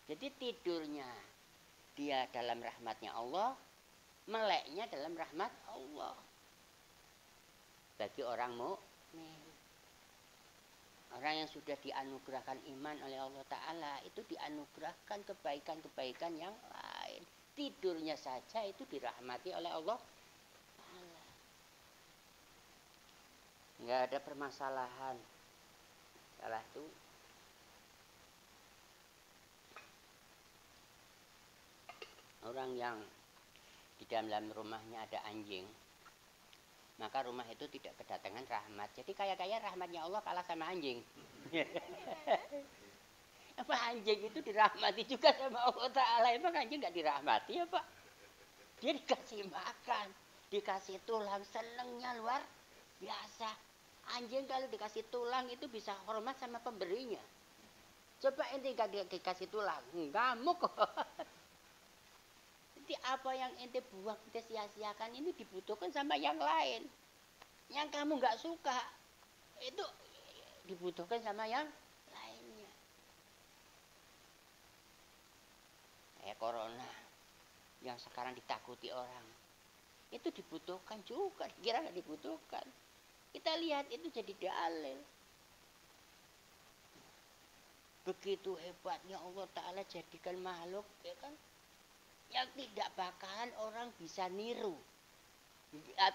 Jadi tidurnya dia dalam rahmatnya Allah, meleknya dalam rahmat Allah. Bagi orang mukmin. Orang yang sudah dianugerahkan iman oleh Allah Ta'ala itu dianugerahkan kebaikan-kebaikan yang lain. Tidurnya saja itu dirahmati oleh Allah Ta'ala. Nggak ada permasalahan. Salah itu orang yang di dalam rumahnya ada anjing, maka rumah itu tidak kedatangan rahmat. Jadi kayak rahmatnya Allah kalah sama anjing. Apa anjing itu dirahmati juga sama Allah Ta'ala? Emang anjing nggak dirahmati ya Pak? Dia dikasih makan, dikasih tulang, senengnya luar biasa. Anjing kalau dikasih tulang itu bisa hormat sama pemberinya. Coba ente nggak dikasih tulang, ngamuk kok. Jadi apa yang ente buang, ente sia-siakan ini dibutuhkan sama yang lain. Yang kamu nggak suka itu dibutuhkan sama yang lainnya. Kayak corona yang sekarang ditakuti orang, itu dibutuhkan juga, kira nggak dibutuhkan. Kita lihat itu jadi dalil. Begitu hebatnya Allah Ta'ala jadikan makhluk, ya kan, yang tidak bakalan orang bisa niru.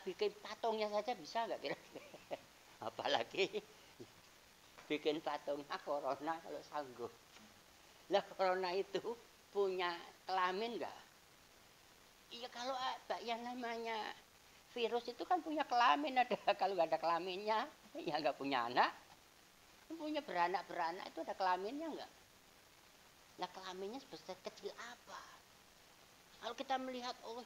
Bikin patungnya saja bisa nggak kira-kira? Apalagi bikin patungnya corona kalau sanggup. Lah corona itu punya kelamin nggak? Iya kalau yang namanya virus itu kan punya kelamin ada. Kalau nggak ada kelaminnya, ya nggak punya anak. Punya beranak itu ada kelaminnya nggak? Nah kelaminnya sebesar kecil apa? Kalau kita melihat Allah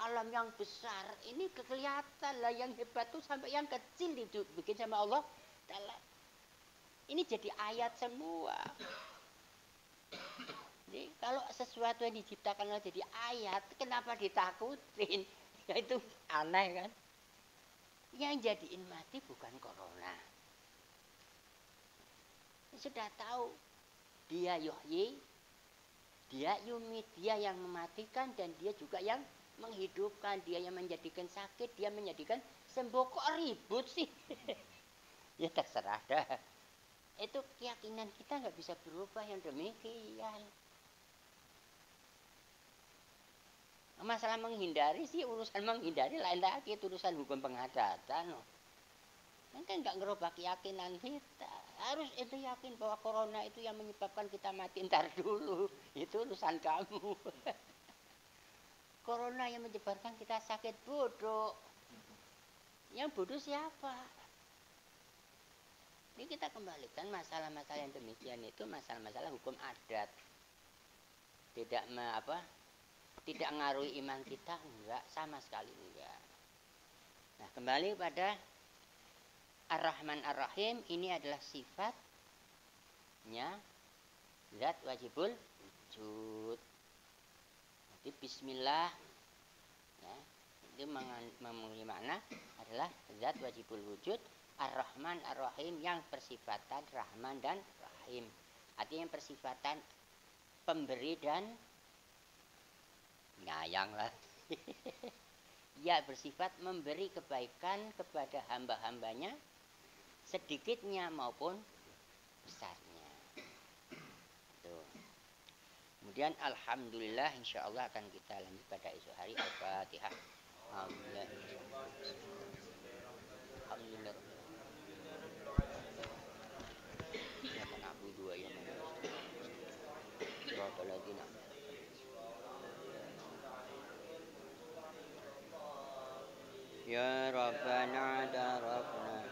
alam yang besar, ini kelihatan lah yang hebat tuh sampai yang kecil dibikin sama Allah. Ini jadi ayat semua. Jadi kalau sesuatu yang diciptakan Allah jadi ayat, kenapa ditakutin? Ya itu aneh kan? Yang jadiin mati bukan corona. Sudah tahu dia yuhyi, dia yumit, dia yang mematikan dan dia juga yang menghidupkan, dia yang menjadikan sakit, dia menjadikan sembuh. Kok ribut sih? Ya terserah dah. Itu keyakinan kita nggak bisa berubah yang demikian. Masalah menghindari sih urusan menghindari lain lagi, itu urusan hukum pengadatan. Kan nggak ngerubah keyakinan kita. Harus itu yakin bahwa corona itu yang menyebabkan kita mati ntar dulu. Itu urusan kamu. Corona yang menyebabkan kita sakit bodoh. Yang bodoh siapa? Ini kita kembalikan masalah-masalah yang demikian itu masalah-masalah hukum adat. Tidak tidak ngaruhi iman kita, enggak, sama sekali enggak. Nah, kembali pada Ar-Rahman Ar-Rahim, ini adalah sifatnya zat wajibul wujud. Jadi bismillah ya, itu memiliki makna adalah zat wajibul wujud Ar-Rahman Ar-Rahim yang bersifatan Rahman dan Rahim. Artinya yang bersifatan pemberi dan nyayang lah. Ya bersifat memberi kebaikan kepada hamba-hambanya sedikitnya maupun besarnya. Tuh. Kemudian alhamdulillah insyaallah akan kita lanjut pada esok hari. Al-Fatihah. Alhamdulillah. Alhamdulillah. Ya kan Abu dua ya. Suratul Ya Rabbana darabna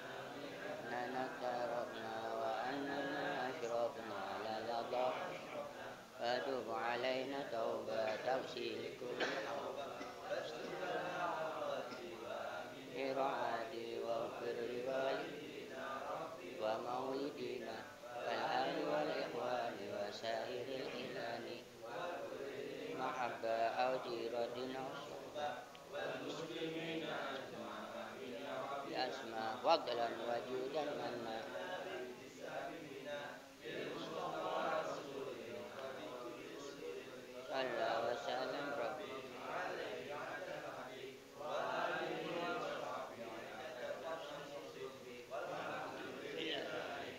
Nana darabna wa annana ashrafna la ladab Fadub alayna tawba tawsil kulli Ira'ati wa firri walidina wa mawlidina wal ahli wal ikhwani wa sairil ilani mahabba awjiradina asma fadlan wajudan manna sallallahu wa sallam rabbi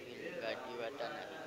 bil badi wa tanah